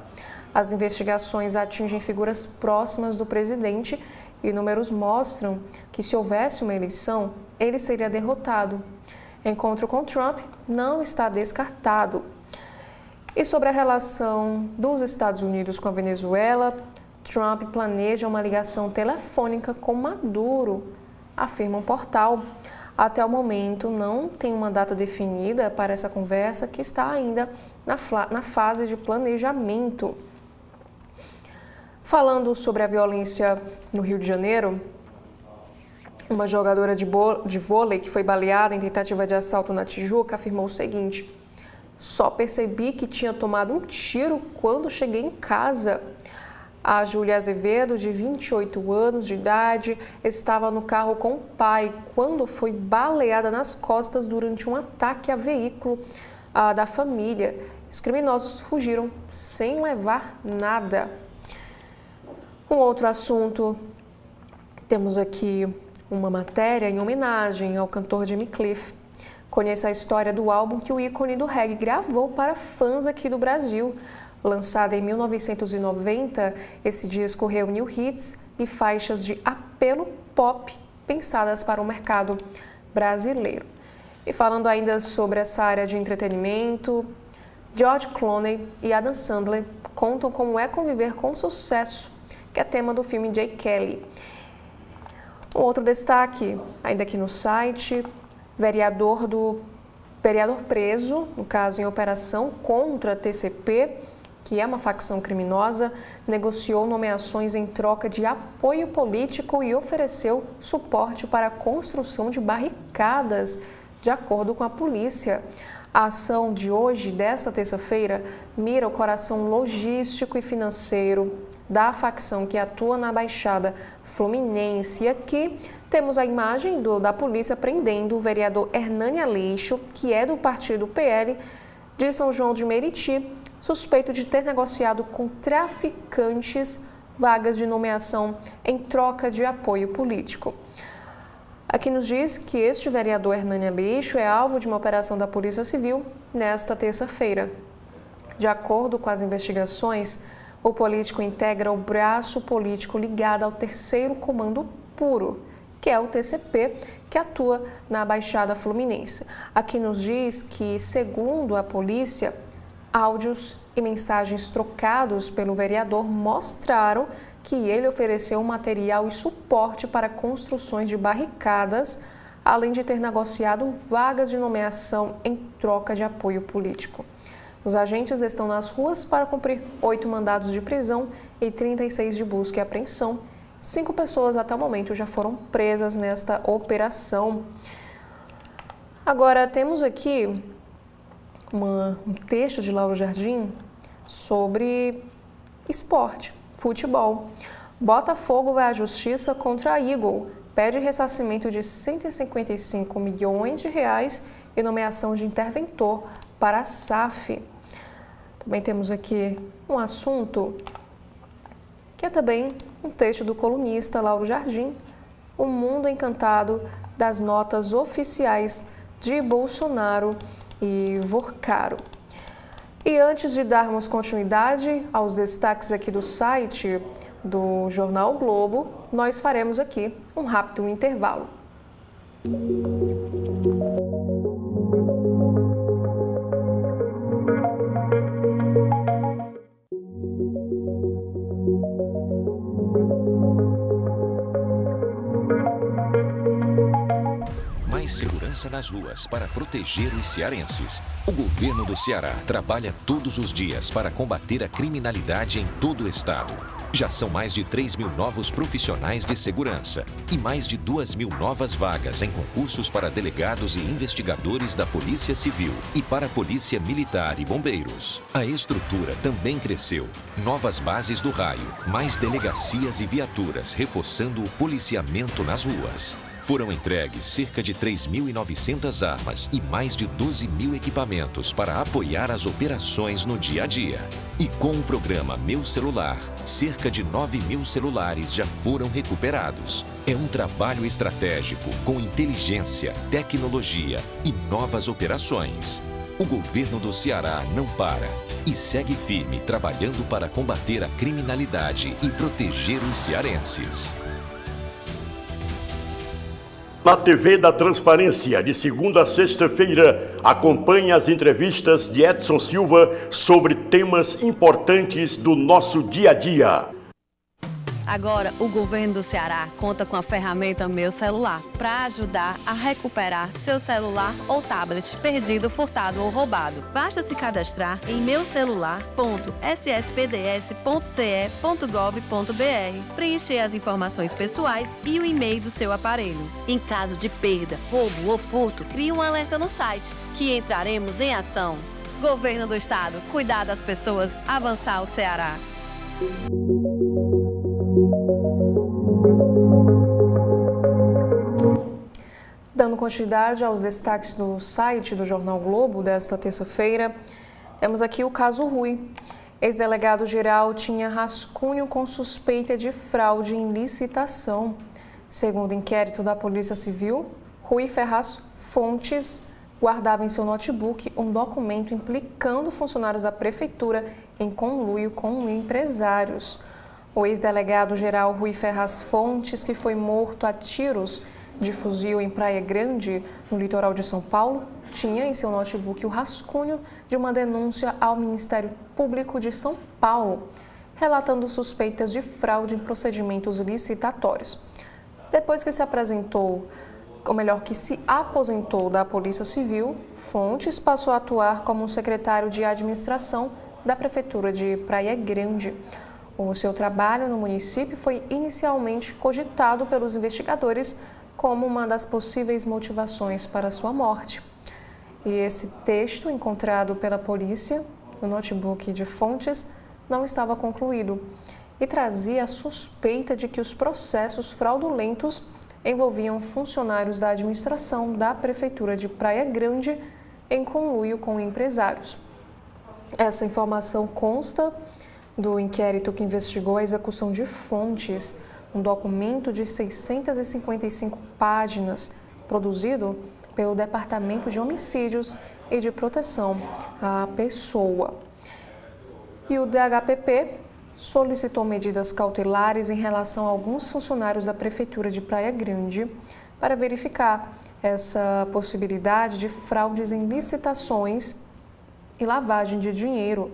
As investigações atingem figuras próximas do presidente e números mostram que, se houvesse uma eleição, ele seria derrotado. Encontro com Trump não está descartado. E sobre a relação dos Estados Unidos com a Venezuela, Trump planeja uma ligação telefônica com Maduro, afirma um portal. Até o momento, não tem uma data definida para essa conversa, que está ainda na fase de planejamento. Falando sobre a violência no Rio de Janeiro, uma jogadora de vôlei que foi baleada em tentativa de assalto na Tijuca afirmou o seguinte: só percebi que tinha tomado um tiro quando cheguei em casa. A Júlia Azevedo, de 28 anos de idade, estava no carro com o pai quando foi baleada nas costas durante um ataque a veículo da família. Os criminosos fugiram sem levar nada. Um outro assunto, temos aqui uma matéria em homenagem ao cantor Jimmy Cliff. Conheça a história do álbum que o ícone do reggae gravou para fãs aqui do Brasil. Lançado em 1990, esse disco reuniu hits e faixas de apelo pop pensadas para o mercado brasileiro. E falando ainda sobre essa área de entretenimento, George Clooney e Adam Sandler contam como é conviver com sucesso, que é tema do filme Jay Kelly. Um outro destaque, ainda aqui no site, vereador preso, no caso em operação contra a TCP, que é uma facção criminosa, negociou nomeações em troca de apoio político e ofereceu suporte para a construção de barricadas, de acordo com a polícia. A ação de hoje, desta terça-feira, mira o coração logístico e financeiro da facção que atua na Baixada Fluminense. E aqui temos a imagem da polícia prendendo o vereador Hernani Aleixo, que é do partido PL de São João de Meriti, suspeito de ter negociado com traficantes vagas de nomeação em troca de apoio político. Aqui nos diz que este vereador Hernani Aleixo é alvo de uma operação da Polícia Civil nesta terça-feira. De acordo com as investigações, o político integra o braço político ligado ao 3º Comando Puro, que é o TCP, que atua na Baixada Fluminense. Aqui nos diz que, segundo a polícia, áudios e mensagens trocados pelo vereador mostraram que ele ofereceu material e suporte para construções de barricadas, além de ter negociado vagas de nomeação em troca de apoio político. Os agentes estão nas ruas para cumprir 8 mandados de prisão e 36 de busca e apreensão. 5 pessoas até o momento já foram presas nesta operação. Agora temos aqui um texto de Lauro Jardim sobre esporte, futebol. Botafogo vai à justiça contra a Eagle, pede ressarcimento de 155 milhões de reais e nomeação de interventor para a SAF. Também temos aqui um assunto que é também um texto do colunista Lauro Jardim, O Mundo Encantado das Notas Oficiais de Bolsonaro e Vorcaro. E antes de darmos continuidade aos destaques aqui do site do Jornal o Globo, nós faremos aqui um rápido intervalo. Segurança nas ruas para proteger os cearenses. O governo do Ceará trabalha todos os dias para combater a criminalidade em todo o estado. Já são mais de 3 mil novos profissionais de segurança e mais de 2 mil novas vagas em concursos para delegados e investigadores da Polícia Civil e para a Polícia Militar e Bombeiros. A estrutura também cresceu. Novas bases do raio, mais delegacias e viaturas reforçando o policiamento nas ruas. Foram entregues cerca de 3.900 armas e mais de 12 mil equipamentos para apoiar as operações no dia a dia. E com o programa Meu Celular, cerca de 9 mil celulares já foram recuperados. É um trabalho estratégico com inteligência, tecnologia e novas operações. O governo do Ceará não para e segue firme trabalhando para combater a criminalidade e proteger os cearenses. Na TV da Transparência, de segunda a sexta-feira, acompanhe as entrevistas de Edson Silva sobre temas importantes do nosso dia a dia. Agora, o governo do Ceará conta com a ferramenta Meu Celular para ajudar a recuperar seu celular ou tablet perdido, furtado ou roubado. Basta se cadastrar em meucelular.sspds.ce.gov.br, preencher as informações pessoais e o e-mail do seu aparelho. Em caso de perda, roubo ou furto, crie um alerta no site, que entraremos em ação. Governo do Estado, cuidar das pessoas, avançar o Ceará. Dando continuidade aos destaques do site do Jornal Globo desta terça-feira, temos aqui o caso Rui. Ex-delegado-geral tinha rascunho com suspeita de fraude em licitação. Segundo inquérito da Polícia Civil, Rui Ferraz Fontes guardava em seu notebook um documento implicando funcionários da Prefeitura em conluio com empresários. O ex-delegado-geral Rui Ferraz Fontes, que foi morto a tiros de fuzil em Praia Grande, no litoral de São Paulo, tinha em seu notebook o rascunho de uma denúncia ao Ministério Público de São Paulo, relatando suspeitas de fraude em procedimentos licitatórios. Depois que se aposentou da Polícia Civil, Fontes passou a atuar como secretário de administração da Prefeitura de Praia Grande. O seu trabalho no município foi inicialmente cogitado pelos investigadores como uma das possíveis motivações para sua morte. E esse texto, encontrado pela polícia no notebook de Fontes, não estava concluído e trazia a suspeita de que os processos fraudulentos envolviam funcionários da administração da Prefeitura de Praia Grande em conluio com empresários. Essa informação consta do inquérito que investigou a execução de Fontes, um documento de 655 páginas, produzido pelo Departamento de Homicídios e de Proteção à Pessoa. E o DHPP solicitou medidas cautelares em relação a alguns funcionários da Prefeitura de Praia Grande para verificar essa possibilidade de fraudes em licitações e lavagem de dinheiro.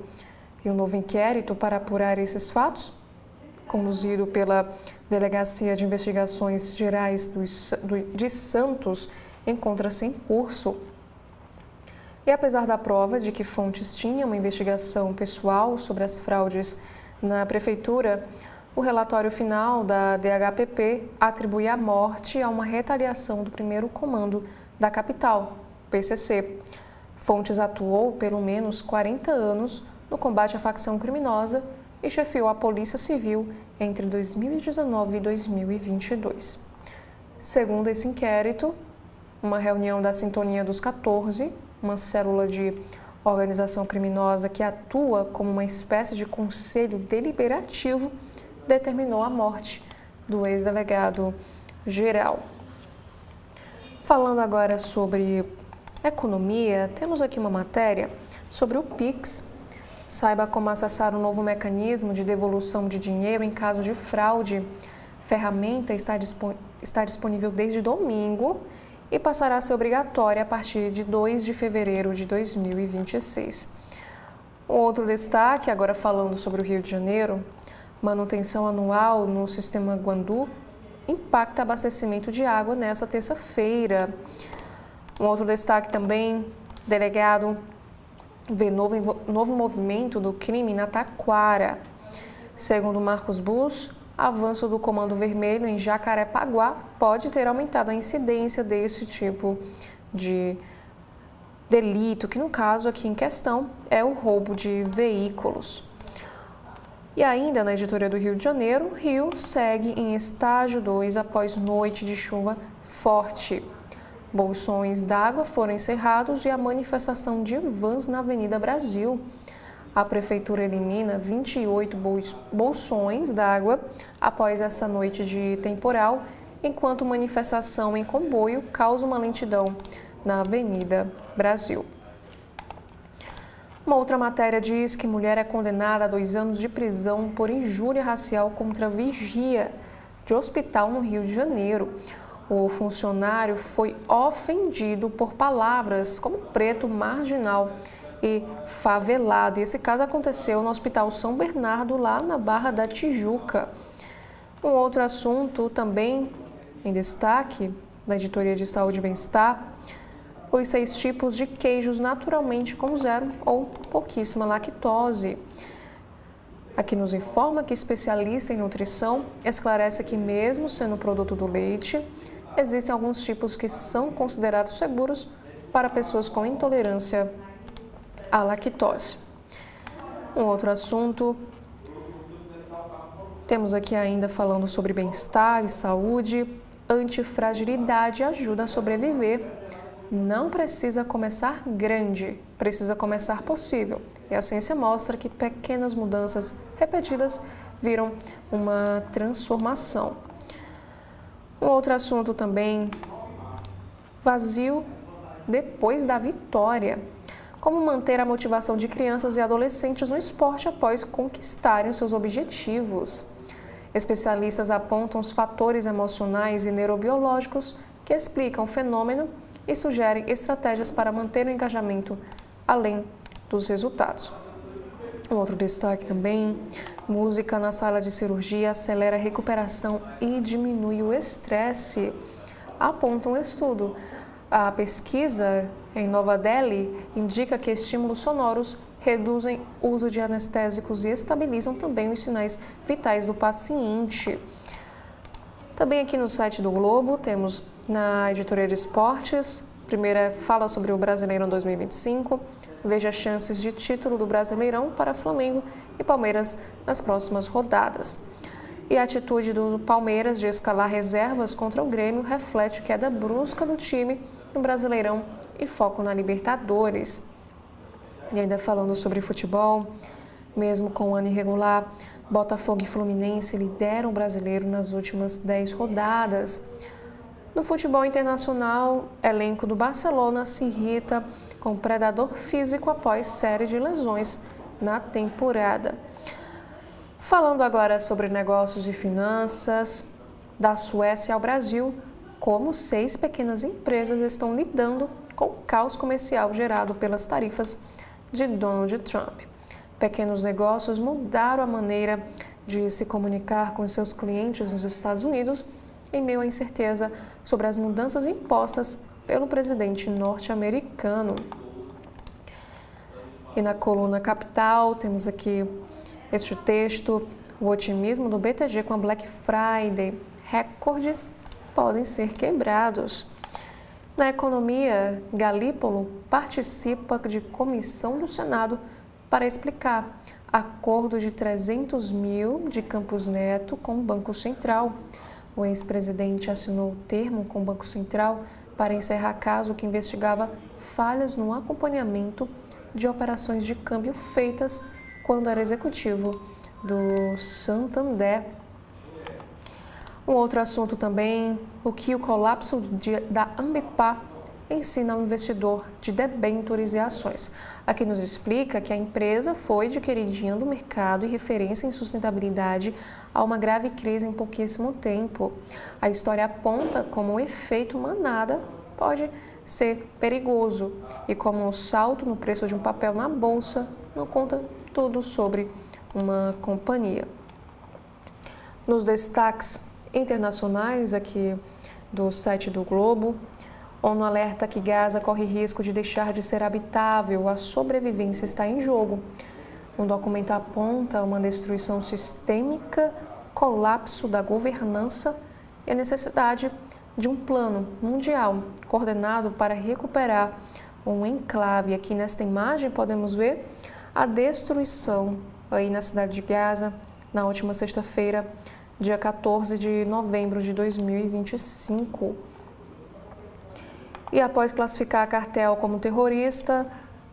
E um novo inquérito para apurar esses fatos, conduzido pela Delegacia de Investigações Gerais de Santos, encontra-se em curso. E apesar da prova de que fontes tinham uma investigação pessoal sobre as fraudes na Prefeitura, o relatório final da DHPP atribui a morte a uma retaliação do primeiro comando da capital, PCC. Fontes atuou pelo menos 40 anos no combate à facção criminosa e chefiou a Polícia Civil entre 2019 e 2022. Segundo esse inquérito, uma reunião da Sintonia dos 14, uma célula de organização criminosa que atua como uma espécie de conselho deliberativo, determinou a morte do ex-delegado geral. Falando agora sobre economia, temos aqui uma matéria sobre o Pix. Saiba como acessar um novo mecanismo de devolução de dinheiro em caso de fraude. A ferramenta está disponível desde domingo e passará a ser obrigatória a partir de 2 de fevereiro de 2026. Um outro destaque, agora falando sobre o Rio de Janeiro, manutenção anual no sistema Guandu impacta abastecimento de água nesta terça-feira. Um outro destaque também, delegado vê novo movimento do crime na Taquara. Segundo Marcos Bus, avanço do Comando Vermelho em Jacarepaguá pode ter aumentado a incidência desse tipo de delito, que no caso aqui em questão é o roubo de veículos. E ainda na editoria do Rio de Janeiro, Rio segue em estágio 2 após noite de chuva forte. Bolsões d'água foram encerrados e a manifestação de vans na Avenida Brasil. A Prefeitura elimina 28 bolsões d'água após essa noite de temporal, enquanto manifestação em comboio causa uma lentidão na Avenida Brasil. Uma outra matéria diz que mulher é condenada a 2 anos de prisão por injúria racial contra vigia de hospital no Rio de Janeiro. O funcionário foi ofendido por palavras como preto, marginal e favelado. E esse caso aconteceu no Hospital São Bernardo, lá na Barra da Tijuca. Um outro assunto também em destaque na editoria de Saúde e Bem-Estar: os 6 tipos de queijos naturalmente com 0 ou pouquíssima lactose. Aqui nos informa que especialista em nutrição esclarece que mesmo sendo produto do leite, existem alguns tipos que são considerados seguros para pessoas com intolerância à lactose. Um outro assunto, temos aqui ainda falando sobre bem-estar e saúde. Antifragilidade ajuda a sobreviver. Não precisa começar grande, precisa começar possível. E a ciência mostra que pequenas mudanças repetidas viram uma transformação. Um outro assunto também, vazio depois da vitória. Como manter a motivação de crianças e adolescentes no esporte após conquistarem os seus objetivos. Especialistas apontam os fatores emocionais e neurobiológicos que explicam o fenômeno e sugerem estratégias para manter o engajamento além dos resultados. Um outro destaque também, música na sala de cirurgia acelera a recuperação e diminui o estresse, aponta um estudo. A pesquisa em Nova Delhi indica que estímulos sonoros reduzem o uso de anestésicos e estabilizam também os sinais vitais do paciente. Também aqui no site do Globo temos na editoria de esportes, primeira fala sobre o Brasileirão 2025, veja as chances de título do Brasileirão para Flamengo e Palmeiras nas próximas rodadas. E a atitude do Palmeiras de escalar reservas contra o Grêmio reflete queda brusca do time no Brasileirão e foco na Libertadores. E ainda falando sobre futebol, mesmo com o ano irregular, Botafogo e Fluminense lideram o Brasileiro nas últimas 10 rodadas. No futebol internacional, elenco do Barcelona se irrita com predador físico após série de lesões na temporada. Falando agora sobre negócios e finanças, da Suécia ao Brasil, como 6 pequenas empresas estão lidando com o caos comercial gerado pelas tarifas de Donald Trump. Pequenos negócios mudaram a maneira de se comunicar com seus clientes nos Estados Unidos em meio à incerteza sobre as mudanças impostas pelo presidente norte-americano. E na coluna Capital temos aqui este texto: o otimismo do BTG com a Black Friday, recordes podem ser quebrados. Na economia, Galípolo participa de comissão do Senado para explicar acordo de 300 mil de Campos Neto com o Banco Central. O ex-presidente assinou o termo com o Banco Central para encerrar caso que investigava falhas no acompanhamento de operações de câmbio feitas quando era executivo do Santander. Um outro assunto também, o que o colapso da Ambipar ensina ao investidor de debêntures e ações. Aqui nos explica que a empresa foi de queridinha do mercado e referência em sustentabilidade a uma grave crise em pouquíssimo tempo. A história aponta como o efeito manada pode ser perigoso e como o salto no preço de um papel na bolsa não conta tudo sobre uma companhia. Nos destaques internacionais aqui do site do Globo, ONU alerta que Gaza corre risco de deixar de ser habitável, a sobrevivência está em jogo. Um documento aponta uma destruição sistêmica, colapso da governança e a necessidade de um plano mundial coordenado para recuperar um enclave. Aqui nesta imagem podemos ver a destruição aí na cidade de Gaza na última sexta-feira, dia 14 de novembro de 2025. E após classificar a cartel como terrorista,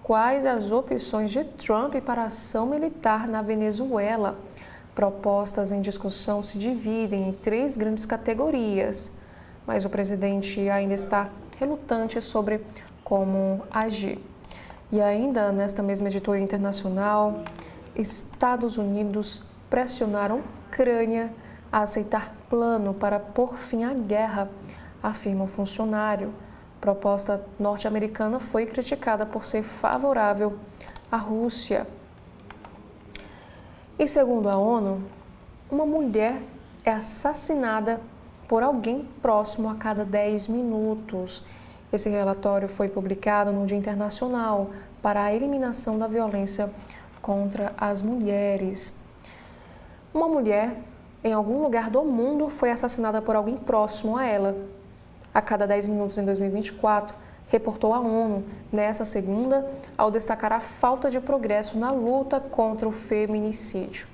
quais as opções de Trump para ação militar na Venezuela? Propostas em discussão se dividem em 3 grandes categorias, mas o presidente ainda está relutante sobre como agir. E ainda nesta mesma editoria internacional, Estados Unidos pressionaram Ucrânia a aceitar plano para pôr fim à guerra, afirma o funcionário. A proposta norte-americana foi criticada por ser favorável à Rússia. E segundo a ONU, uma mulher é assassinada por alguém próximo a cada 10 minutos. Esse relatório foi publicado no Dia Internacional para a Eliminação da Violência contra as Mulheres. Uma mulher em algum lugar do mundo foi assassinada por alguém próximo a ela a cada 10 minutos em 2024, reportou a ONU nesta segunda, ao destacar a falta de progresso na luta contra o feminicídio.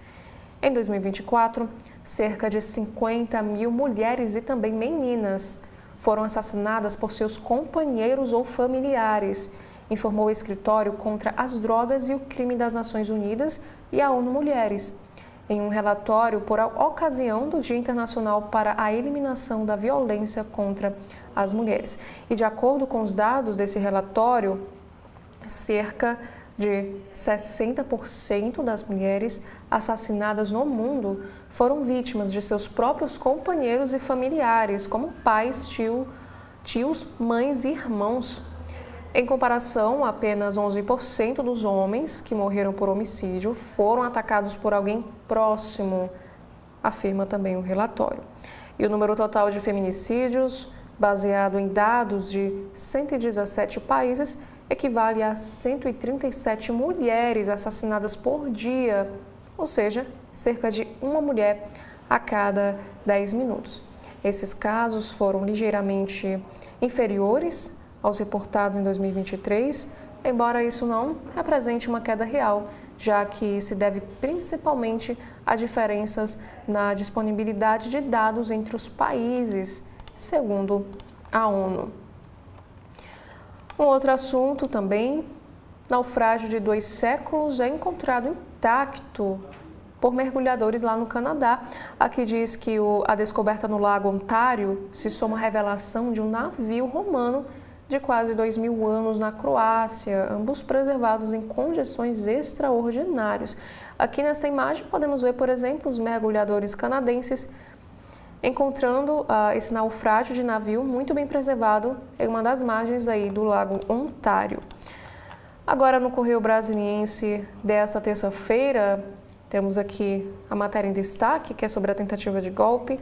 Em 2024, cerca de 50 mil mulheres e também meninas foram assassinadas por seus companheiros ou familiares, informou o Escritório contra as Drogas e o Crime das Nações Unidas e a ONU Mulheres, em um relatório por ocasião do Dia Internacional para a Eliminação da Violência contra as Mulheres. E de acordo com os dados desse relatório, cerca de 60% das mulheres assassinadas no mundo foram vítimas de seus próprios companheiros e familiares, como pais, tios, mães e irmãos. Em comparação, apenas 11% dos homens que morreram por homicídio foram atacados por alguém próximo, afirma também o relatório. E o número total de feminicídios, baseado em dados de 117 países, equivale a 137 mulheres assassinadas por dia, ou seja, cerca de uma mulher a cada 10 minutos. Esses casos foram ligeiramente inferiores aos reportados em 2023, embora isso não represente uma queda real, já que se deve principalmente a diferenças na disponibilidade de dados entre os países, segundo a ONU. Um outro assunto também, naufrágio de 2 séculos é encontrado intacto por mergulhadores lá no Canadá. Aqui diz que a descoberta no Lago Ontário se soma à revelação de um navio romano de quase 2.000 anos na Croácia, ambos preservados em condições extraordinárias. Aqui nesta imagem podemos ver, por exemplo, os mergulhadores canadenses encontrando esse naufrágio de navio muito bem preservado em uma das margens aí do Lago Ontário. Agora, no Correio Brasiliense desta terça-feira, temos aqui a matéria em destaque, que é sobre a tentativa de golpe.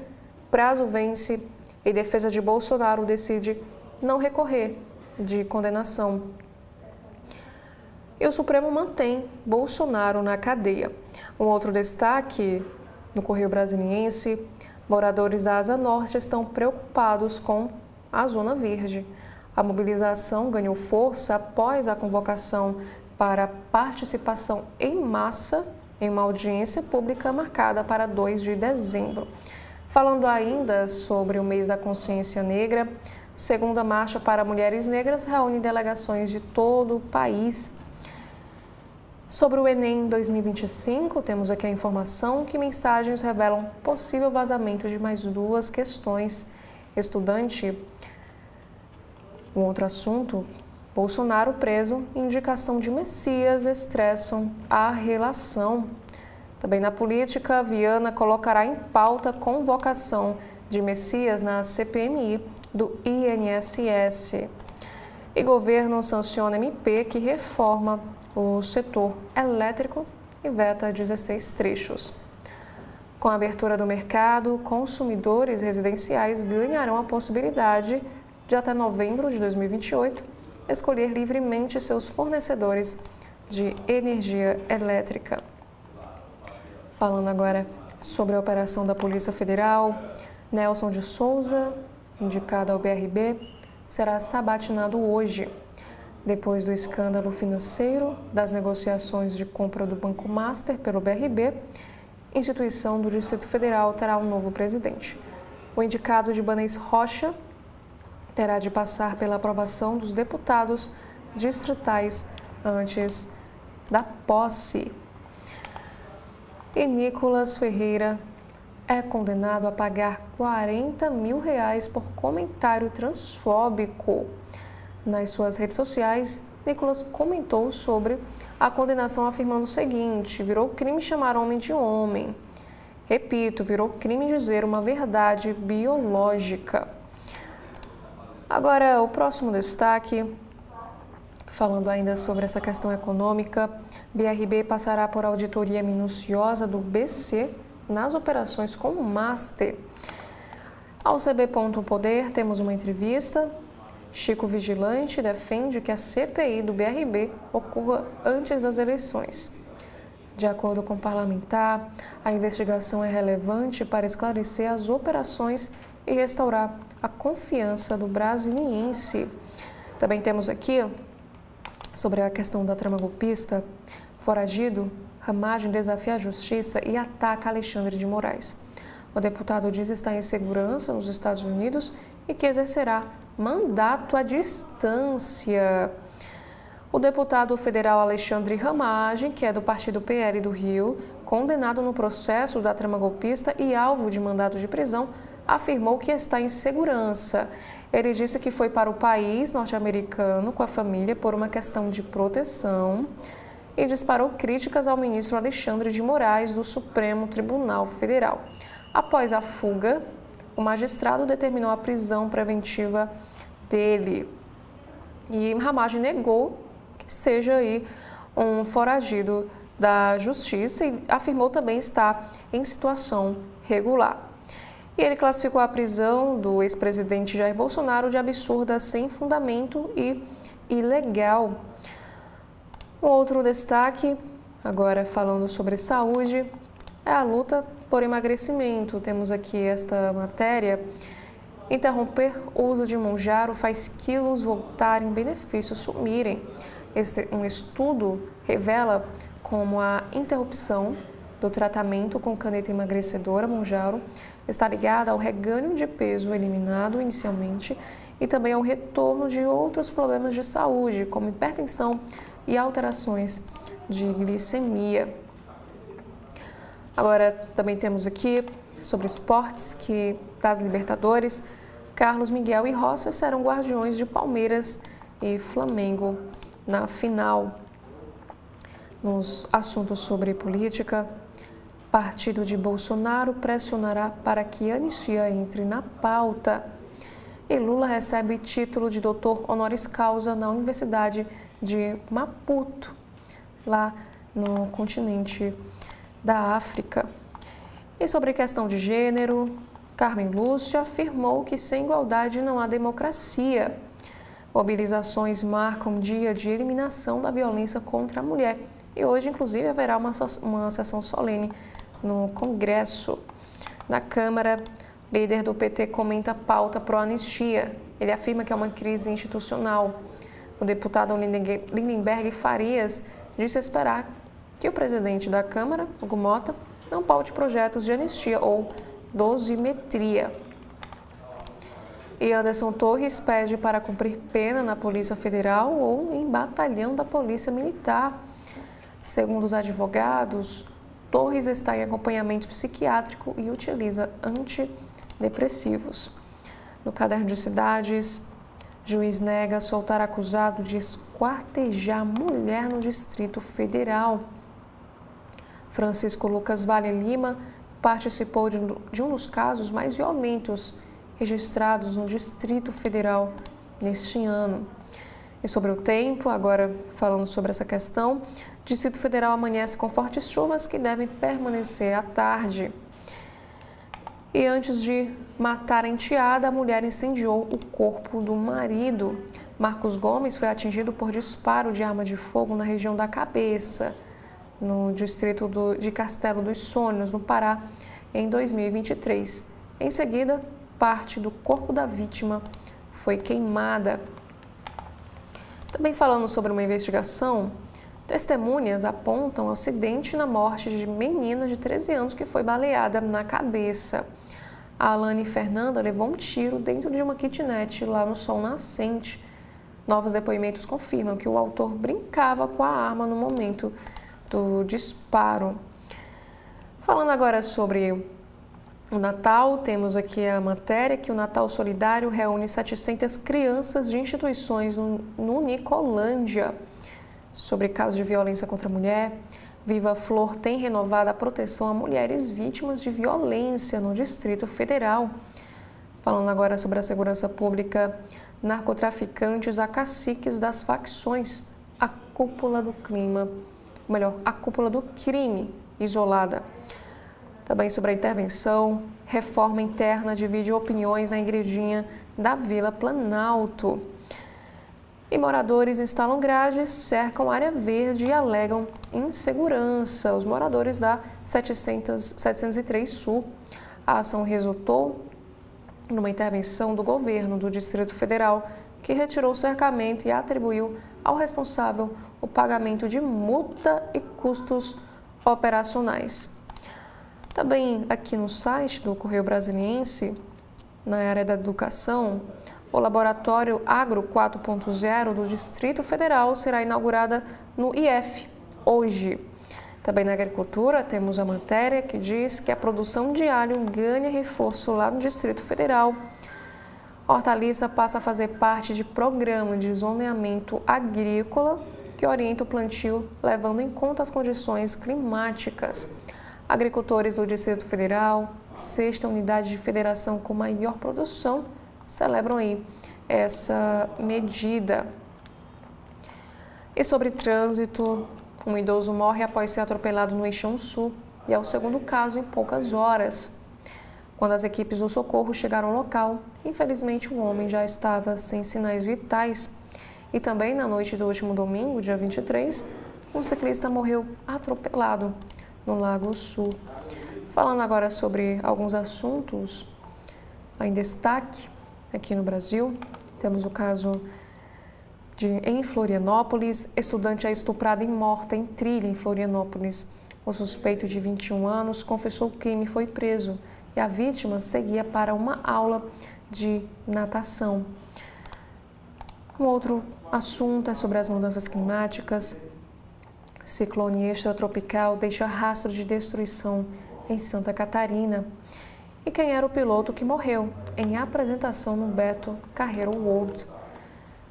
Prazo vence e defesa de Bolsonaro decide não recorrer de condenação. E o Supremo mantém Bolsonaro na cadeia. Um outro destaque no Correio Brasiliense: moradores da Asa Norte estão preocupados com a Zona Verde. A mobilização ganhou força após a convocação para participação em massa em uma audiência pública marcada para 2 de dezembro. Falando ainda sobre o mês da consciência negra, segunda marcha para mulheres negras reúne delegações de todo o país. Sobre o Enem 2025, temos aqui a informação que mensagens revelam possível vazamento de mais 2 questões. Estudante. Um outro assunto: Bolsonaro preso, indicação de Messias estressam a relação. Também na política, Viana colocará em pauta convocação de Messias na CPMI do INSS. E governo sanciona MP que reforma o setor elétrico e veta 16 trechos. Com a abertura do mercado, consumidores residenciais ganharão a possibilidade de, até novembro de 2028, escolher livremente seus fornecedores de energia elétrica. Falando agora sobre a operação da Polícia Federal, Nelson de Souza, indicado ao BRB, será sabatinado hoje. Depois do escândalo financeiro das negociações de compra do Banco Master pelo BRB, instituição do Distrito Federal terá um novo presidente. O indicado de Ibanez Rocha terá de passar pela aprovação dos deputados distritais antes da posse. E Nicolas Ferreira é condenado a pagar R$40 mil por comentário transfóbico. Nas suas redes sociais, Nicolas comentou sobre a condenação afirmando o seguinte: virou crime chamar homem de homem. Repito, virou crime dizer uma verdade biológica. Agora, o próximo destaque, falando ainda sobre essa questão econômica, BRB passará por auditoria minuciosa do BC nas operações com o Master. Ao CB.poder, temos uma entrevista. Chico Vigilante defende que a CPI do BRB ocorra antes das eleições. De acordo com o parlamentar, a investigação é relevante para esclarecer as operações e restaurar a confiança do brasiliense. Também temos aqui, sobre a questão da trama golpista, foragido, Ramagem desafia a justiça e ataca Alexandre de Moraes. O deputado diz estar em segurança nos Estados Unidos e que exercerá mandato à distância. O deputado federal Alexandre Ramagem, que é do partido PL do Rio, condenado no processo da trama golpista e alvo de mandado de prisão, afirmou que está em segurança. Ele disse que foi para o país norte-americano com a família por uma questão de proteção e disparou críticas ao ministro Alexandre de Moraes do Supremo Tribunal Federal. Após a fuga, o magistrado determinou a prisão preventiva dele. E Ramagem negou que seja aí um foragido da justiça e afirmou também estar em situação regular. E ele classificou a prisão do ex-presidente Jair Bolsonaro de absurda, sem fundamento e ilegal. Um outro destaque, agora falando sobre saúde, é a luta por emagrecimento. Temos aqui esta matéria. Interromper o uso de Mounjaro faz quilos voltarem, benefícios sumirem. Um estudo revela como a interrupção do tratamento com caneta emagrecedora Mounjaro está ligada ao reganho de peso eliminado inicialmente e também ao retorno de outros problemas de saúde, como hipertensão e alterações de glicemia. Agora, também temos aqui sobre esportes, que das Libertadores, Carlos Miguel e Rossi serão guardiões de Palmeiras e Flamengo na final. Nos assuntos sobre política, partido de Bolsonaro pressionará para que anistia entre na pauta. E Lula recebe título de doutor honoris causa na Universidade de Maputo, lá no continente da África. E sobre questão de gênero, Carmen Lúcia afirmou que sem igualdade não há democracia. Mobilizações marcam o dia de eliminação da violência contra a mulher. E hoje, inclusive, haverá uma sessão solene no Congresso. Na Câmara, líder do PT comenta a pauta pró-anistia. Ele afirma que é uma crise institucional. O deputado Lindenberg Farias disse esperar que o presidente da Câmara, Hugo Mota, não paute projetos de anistia ou dosimetria. E Anderson Torres pede para cumprir pena na Polícia Federal ou em batalhão da Polícia Militar. Segundo os advogados, Torres está em acompanhamento psiquiátrico e utiliza antidepressivos. No Caderno de Cidades, juiz nega soltar acusado de esquartejar mulher no Distrito Federal. Francisco Lucas Vale Lima participou de um dos casos mais violentos registrados no Distrito Federal neste ano. E sobre o tempo, agora falando sobre essa questão, o Distrito Federal amanhece com fortes chuvas que devem permanecer à tarde. E antes de matar a enteada, a mulher incendiou o corpo do marido. Marcos Gomes foi atingido por disparo de arma de fogo na região da cabeça, no distrito de Castelo dos Sonhos, no Pará, em 2023. Em seguida, parte do corpo da vítima foi queimada. Também falando sobre uma investigação, testemunhas apontam acidente na morte de menina de 13 anos que foi baleada na cabeça. A Alane Fernanda levou um tiro dentro de uma kitnet lá no Sol Nascente. Novos depoimentos confirmam que o autor brincava com a arma no momento do disparo. Falando agora sobre o Natal, temos aqui a matéria que o Natal Solidário reúne 700 crianças de instituições no Nicolândia. Sobre casos de violência contra a mulher, Viva Flor tem renovado a proteção a mulheres vítimas de violência no Distrito Federal. Falando agora sobre a segurança pública, narcotraficantes a caciques das facções, a cúpula do crime isolada. Também sobre a intervenção, reforma interna divide opiniões na igrejinha da Vila Planalto. E moradores instalam grades, cercam área verde e alegam insegurança. Os moradores da 703 Sul. A ação resultou numa intervenção do governo do Distrito Federal, que retirou o cercamento e atribuiu ao responsável o pagamento de multa e custos operacionais. Também aqui no site do Correio Brasiliense, na área da educação, o Laboratório Agro 4.0 do Distrito Federal será inaugurada no IF hoje. Também na agricultura temos a matéria que diz que a produção de alho ganha reforço lá no Distrito Federal. Hortaliça passa a fazer parte de programa de zoneamento agrícola que orienta o plantio levando em conta as condições climáticas. Agricultores do Distrito Federal, 6ª unidade de federação com maior produção, celebram aí essa medida. E sobre trânsito, um idoso morre após ser atropelado no Eixão Sul e é o segundo caso em poucas horas. Quando as equipes do socorro chegaram ao local, infelizmente o homem já estava sem sinais vitais. E também na noite do último domingo, dia 23, um ciclista morreu atropelado no Lago Sul. Falando agora sobre alguns assuntos em destaque aqui no Brasil, temos o caso em Florianópolis, estudante é estuprada e morta em trilha em Florianópolis. O suspeito de 21 anos confessou o crime e foi preso, e a vítima seguia para uma aula de natação. Um outro assunto é sobre as mudanças climáticas. Ciclone extratropical deixa rastro de destruição em Santa Catarina. e quem era o piloto que morreu em apresentação no Beto Carreiro World.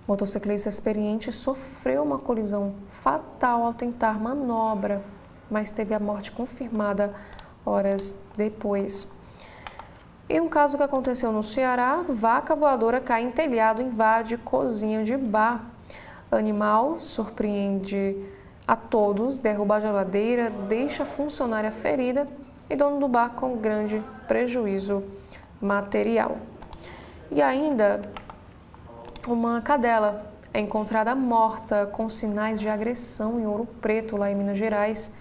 O motociclista experiente sofreu uma colisão fatal ao tentar manobra, mas teve a morte confirmada horas depois. E um caso que aconteceu no Ceará, vaca voadora cai em telhado e invade cozinha de bar. Animal surpreende a todos, derruba a geladeira, deixa a funcionária ferida e dono do bar com grande prejuízo material. E ainda, uma cadela é encontrada morta com sinais de agressão em Ouro Preto, lá em Minas Gerais.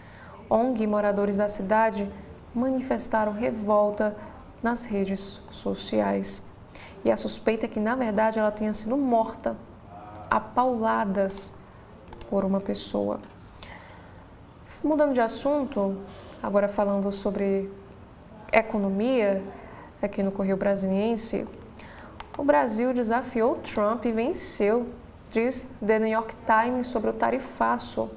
ONG e moradores da cidade manifestaram revolta nas redes sociais. E a suspeita é que, na verdade, ela tenha sido morta a pauladas por uma pessoa. Mudando de assunto, agora falando sobre economia, aqui no Correio Brasiliense, o Brasil desafiou Trump e venceu, diz The New York Times sobre o tarifaço.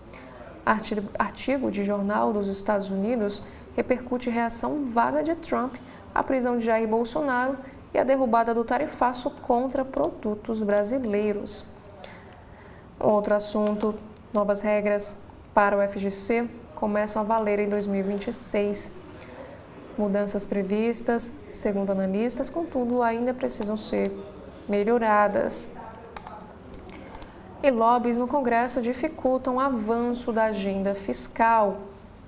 Artigo de jornal dos Estados Unidos repercute reação vaga de Trump à prisão de Jair Bolsonaro e a derrubada do tarifaço contra produtos brasileiros. Outro assunto, novas regras para o FGC começam a valer em 2026. Mudanças previstas, segundo analistas, contudo, ainda precisam ser melhoradas. E lobbies no Congresso dificultam o avanço da agenda fiscal,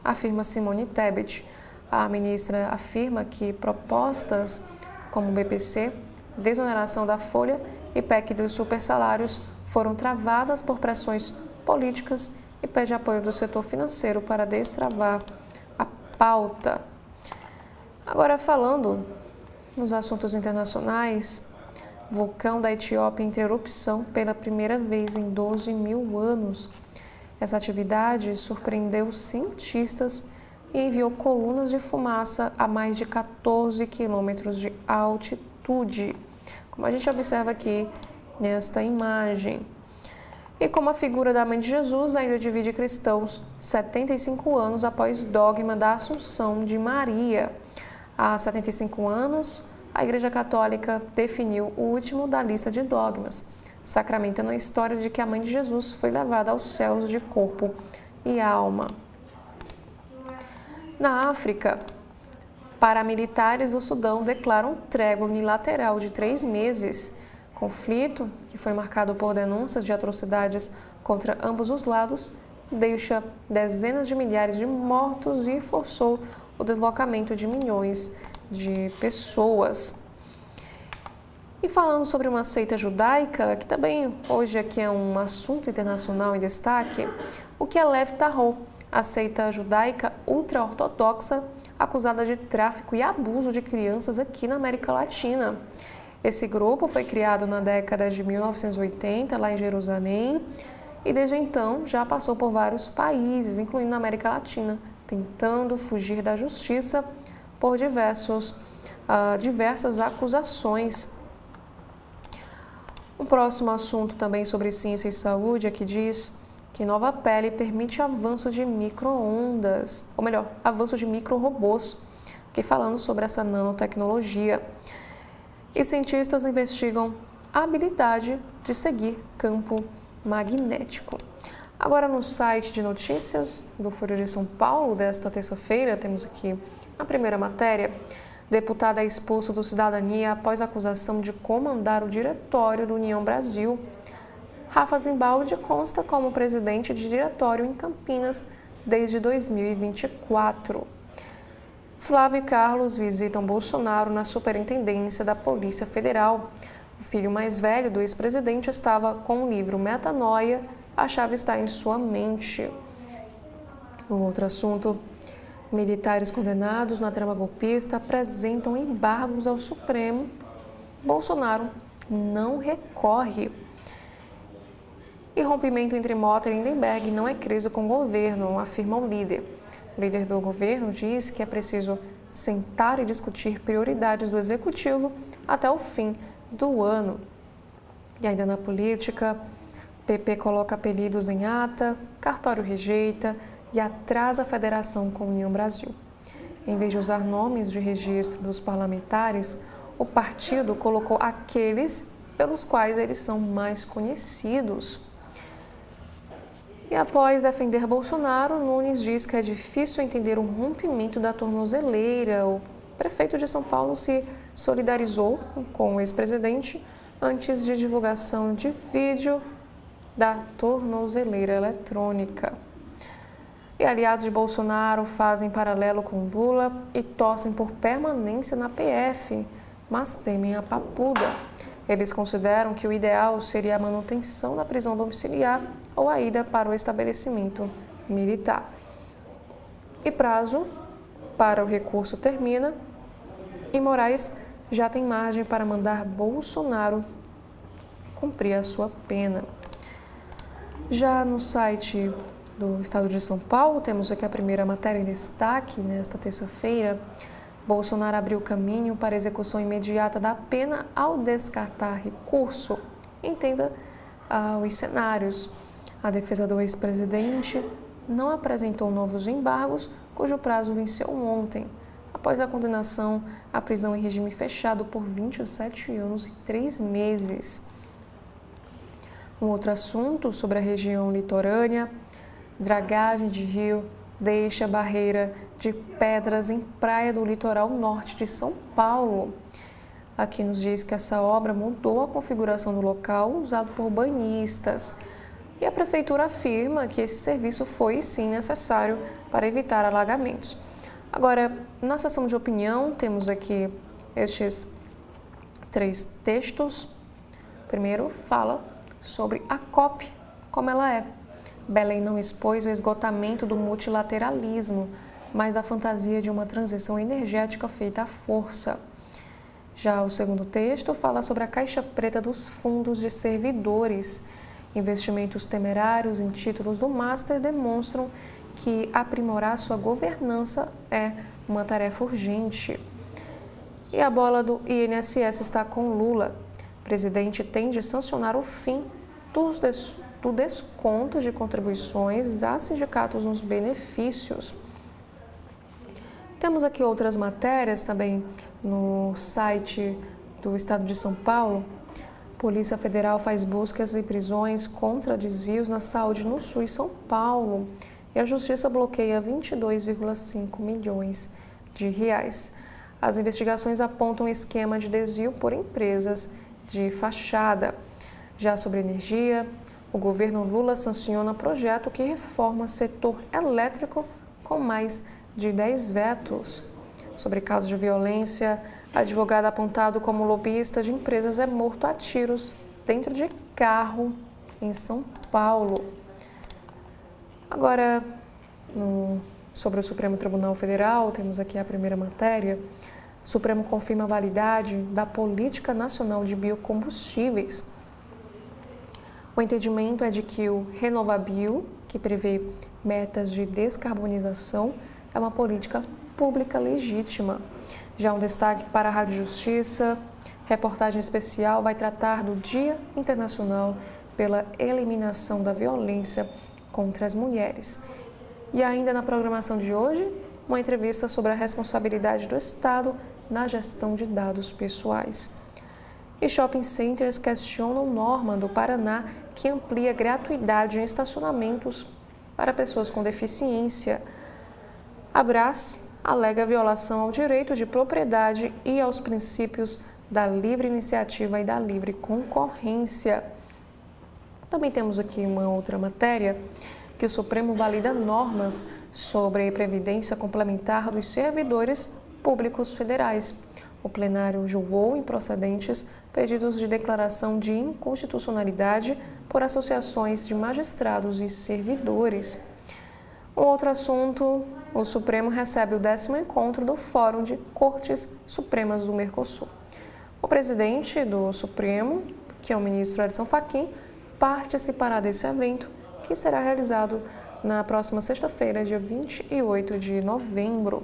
afirma Simone Tebet. A ministra afirma que propostas como o BPC, desoneração da folha e PEC dos supersalários foram travadas por pressões políticas e pede apoio do setor financeiro para destravar a pauta. Agora, falando nos assuntos internacionais, vulcão da Etiópia entra em erupção pela primeira vez em 12 mil anos. Essa atividade surpreendeu cientistas e enviou colunas de fumaça a mais de 14 quilômetros de altitude, como a gente observa aqui nesta imagem. E como a figura da Mãe de Jesus ainda divide cristãos 75 anos após dogma da Assunção de Maria. Há 75 anos, a Igreja Católica definiu o último da lista de dogmas, sacramentando a história de que a Mãe de Jesus foi levada aos céus de corpo e alma. Na África, paramilitares do Sudão declaram trégua unilateral de 3 meses. Conflito, que foi marcado por denúncias de atrocidades contra ambos os lados, deixa dezenas de milhares de mortos e forçou o deslocamento de milhões de pessoas. E falando sobre uma seita judaica, que também hoje aqui é um assunto internacional em destaque, o que é Lev Tahor, a seita judaica ultra-ortodoxa acusada de tráfico e abuso de crianças aqui na América Latina. Esse grupo foi criado na década de 1980, lá em Jerusalém, e desde então já passou por vários países, incluindo na América Latina, tentando fugir da justiça por diversas acusações. O próximo assunto também sobre ciência e saúde aqui diz que nova pele permite avanço de micro-ondas, ou melhor, avanço de micro-robôs, aqui falando sobre essa nanotecnologia. E cientistas investigam a habilidade de seguir campo magnético. Agora, no site de notícias do Folha de São Paulo, desta terça-feira, temos aqui a primeira matéria. Deputado é expulso do Cidadania após acusação de comandar o diretório do União Brasil. Rafa Zimbaldi consta como presidente de diretório em Campinas desde 2024. Flávio e Carlos visitam Bolsonaro na superintendência da Polícia Federal. O filho mais velho do ex-presidente estava com o livro Metanoia, a chave está em sua mente. Um outro assunto, militares condenados na trama golpista apresentam embargos ao Supremo. Bolsonaro não recorre. E rompimento entre Mota e Lindenberg não é crise com o governo, afirma o líder. O líder do governo diz que é preciso sentar e discutir prioridades do executivo até o fim do ano. E ainda na política, PP coloca apelidos em ata, cartório rejeita e atrasa a federação com a União Brasil. Em vez de usar nomes de registro dos parlamentares, o partido colocou aqueles pelos quais eles são mais conhecidos. E após defender Bolsonaro, Nunes diz que é difícil entender o rompimento da tornozeleira. O prefeito de São Paulo se solidarizou com o ex-presidente antes de divulgação de vídeo da tornozeleira eletrônica. E aliados de Bolsonaro fazem paralelo com Lula e torcem por permanência na PF, mas temem a papuda. Eles consideram que o ideal seria a manutenção da prisão domiciliar ou a ida para o estabelecimento militar. E prazo para o recurso termina e Moraes já tem margem para mandar Bolsonaro cumprir a sua pena. Já no site do Estado de São Paulo, temos aqui a primeira matéria em destaque nesta terça-feira. Bolsonaro abriu caminho para execução imediata da pena ao descartar recurso. Entenda os cenários. A defesa do ex-presidente não apresentou novos embargos, cujo prazo venceu ontem, após a condenação à prisão em regime fechado por 27 anos e 3 meses. Um outro assunto sobre a região litorânea: dragagem de rio deixa barreira de pedras em praia do litoral norte de São Paulo. Aqui nos diz que essa obra mudou a configuração do local usado por banhistas. E a prefeitura afirma que esse serviço foi, sim, necessário para evitar alagamentos. Agora, na seção de opinião, temos aqui estes 3 textos. Primeiro, fala sobre a COP, como ela é. Belém não expôs o esgotamento do multilateralismo, mas a fantasia de uma transição energética feita à força. Já o segundo texto fala sobre a caixa preta dos fundos de servidores. Investimentos temerários em títulos do Master demonstram que aprimorar sua governança é uma tarefa urgente. E a bola do INSS está com Lula. O presidente tem de sancionar o fim do desconto de contribuições a sindicatos nos benefícios. Temos aqui outras matérias também no site do Estado de São Paulo. Polícia Federal faz buscas e prisões contra desvios na saúde no Sul e São Paulo. E a Justiça bloqueia 22,5 milhões de reais. As investigações apontam esquema de desvio por empresas de fachada. Já sobre energia, o governo Lula sanciona projeto que reforma setor elétrico com mais de 10 vetos. Sobre casos de violência, advogado apontado como lobista de empresas é morto a tiros dentro de carro em São Paulo. Agora, sobre o Supremo Tribunal Federal, temos aqui a primeira matéria. O Supremo confirma a validade da Política Nacional de Biocombustíveis. O entendimento é de que o RenovaBio, que prevê metas de descarbonização, é uma política pública legítima. Já um destaque para a Rádio Justiça, reportagem especial vai tratar do Dia Internacional pela Eliminação da Violência contra as Mulheres. E ainda na programação de hoje, uma entrevista sobre a responsabilidade do Estado na gestão de dados pessoais. E shopping centers questionam norma do Paraná que amplia gratuidade em estacionamentos para pessoas com deficiência. A Brás alega violação ao direito de propriedade e aos princípios da livre iniciativa e da livre concorrência. Também temos aqui uma outra matéria, que o Supremo valida normas sobre previdência complementar dos servidores públicos federais. O plenário julgou improcedentes pedidos de declaração de inconstitucionalidade por associações de magistrados e servidores. Um outro assunto, o Supremo recebe o 10º encontro do Fórum de Cortes Supremas do Mercosul. O presidente do Supremo, que é o ministro Edson Fachin, participará desse evento, que será realizado na próxima sexta-feira, dia 28 de novembro.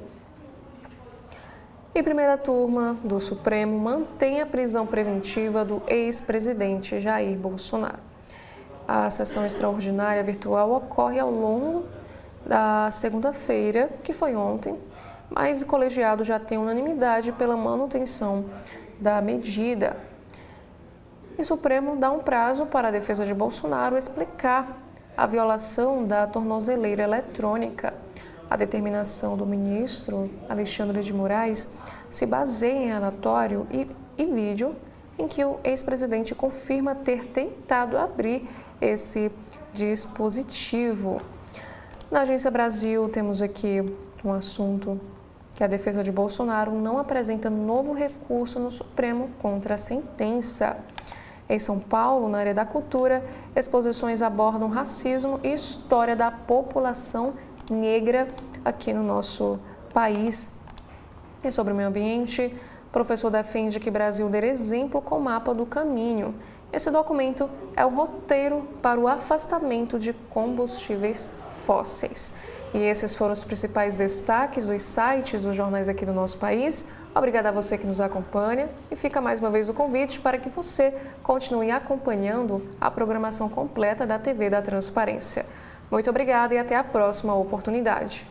E primeira turma do Supremo mantém a prisão preventiva do ex-presidente Jair Bolsonaro. A sessão extraordinária virtual ocorre ao longo da segunda-feira, que foi ontem, mas o colegiado já tem unanimidade pela manutenção da medida. E o Supremo dá um prazo para a defesa de Bolsonaro explicar a violação da tornozeleira eletrônica. A determinação do ministro Alexandre de Moraes se baseia em relatório e vídeo em que o ex-presidente confirma ter tentado abrir esse dispositivo. Na Agência Brasil, temos aqui um assunto que a defesa de Bolsonaro não apresenta novo recurso no Supremo contra a sentença. Em São Paulo, na área da cultura, exposições abordam racismo e história da população negra aqui no nosso país. E sobre o meio ambiente, o professor defende que o Brasil dê exemplo com o mapa do caminho. Esse documento é o roteiro para o afastamento de combustíveis fósseis. E esses foram os principais destaques dos sites dos jornais aqui do nosso país. Obrigada a você que nos acompanha e fica mais uma vez o convite para que você continue acompanhando a programação completa da TV da Transparência. Muito obrigada e até a próxima oportunidade.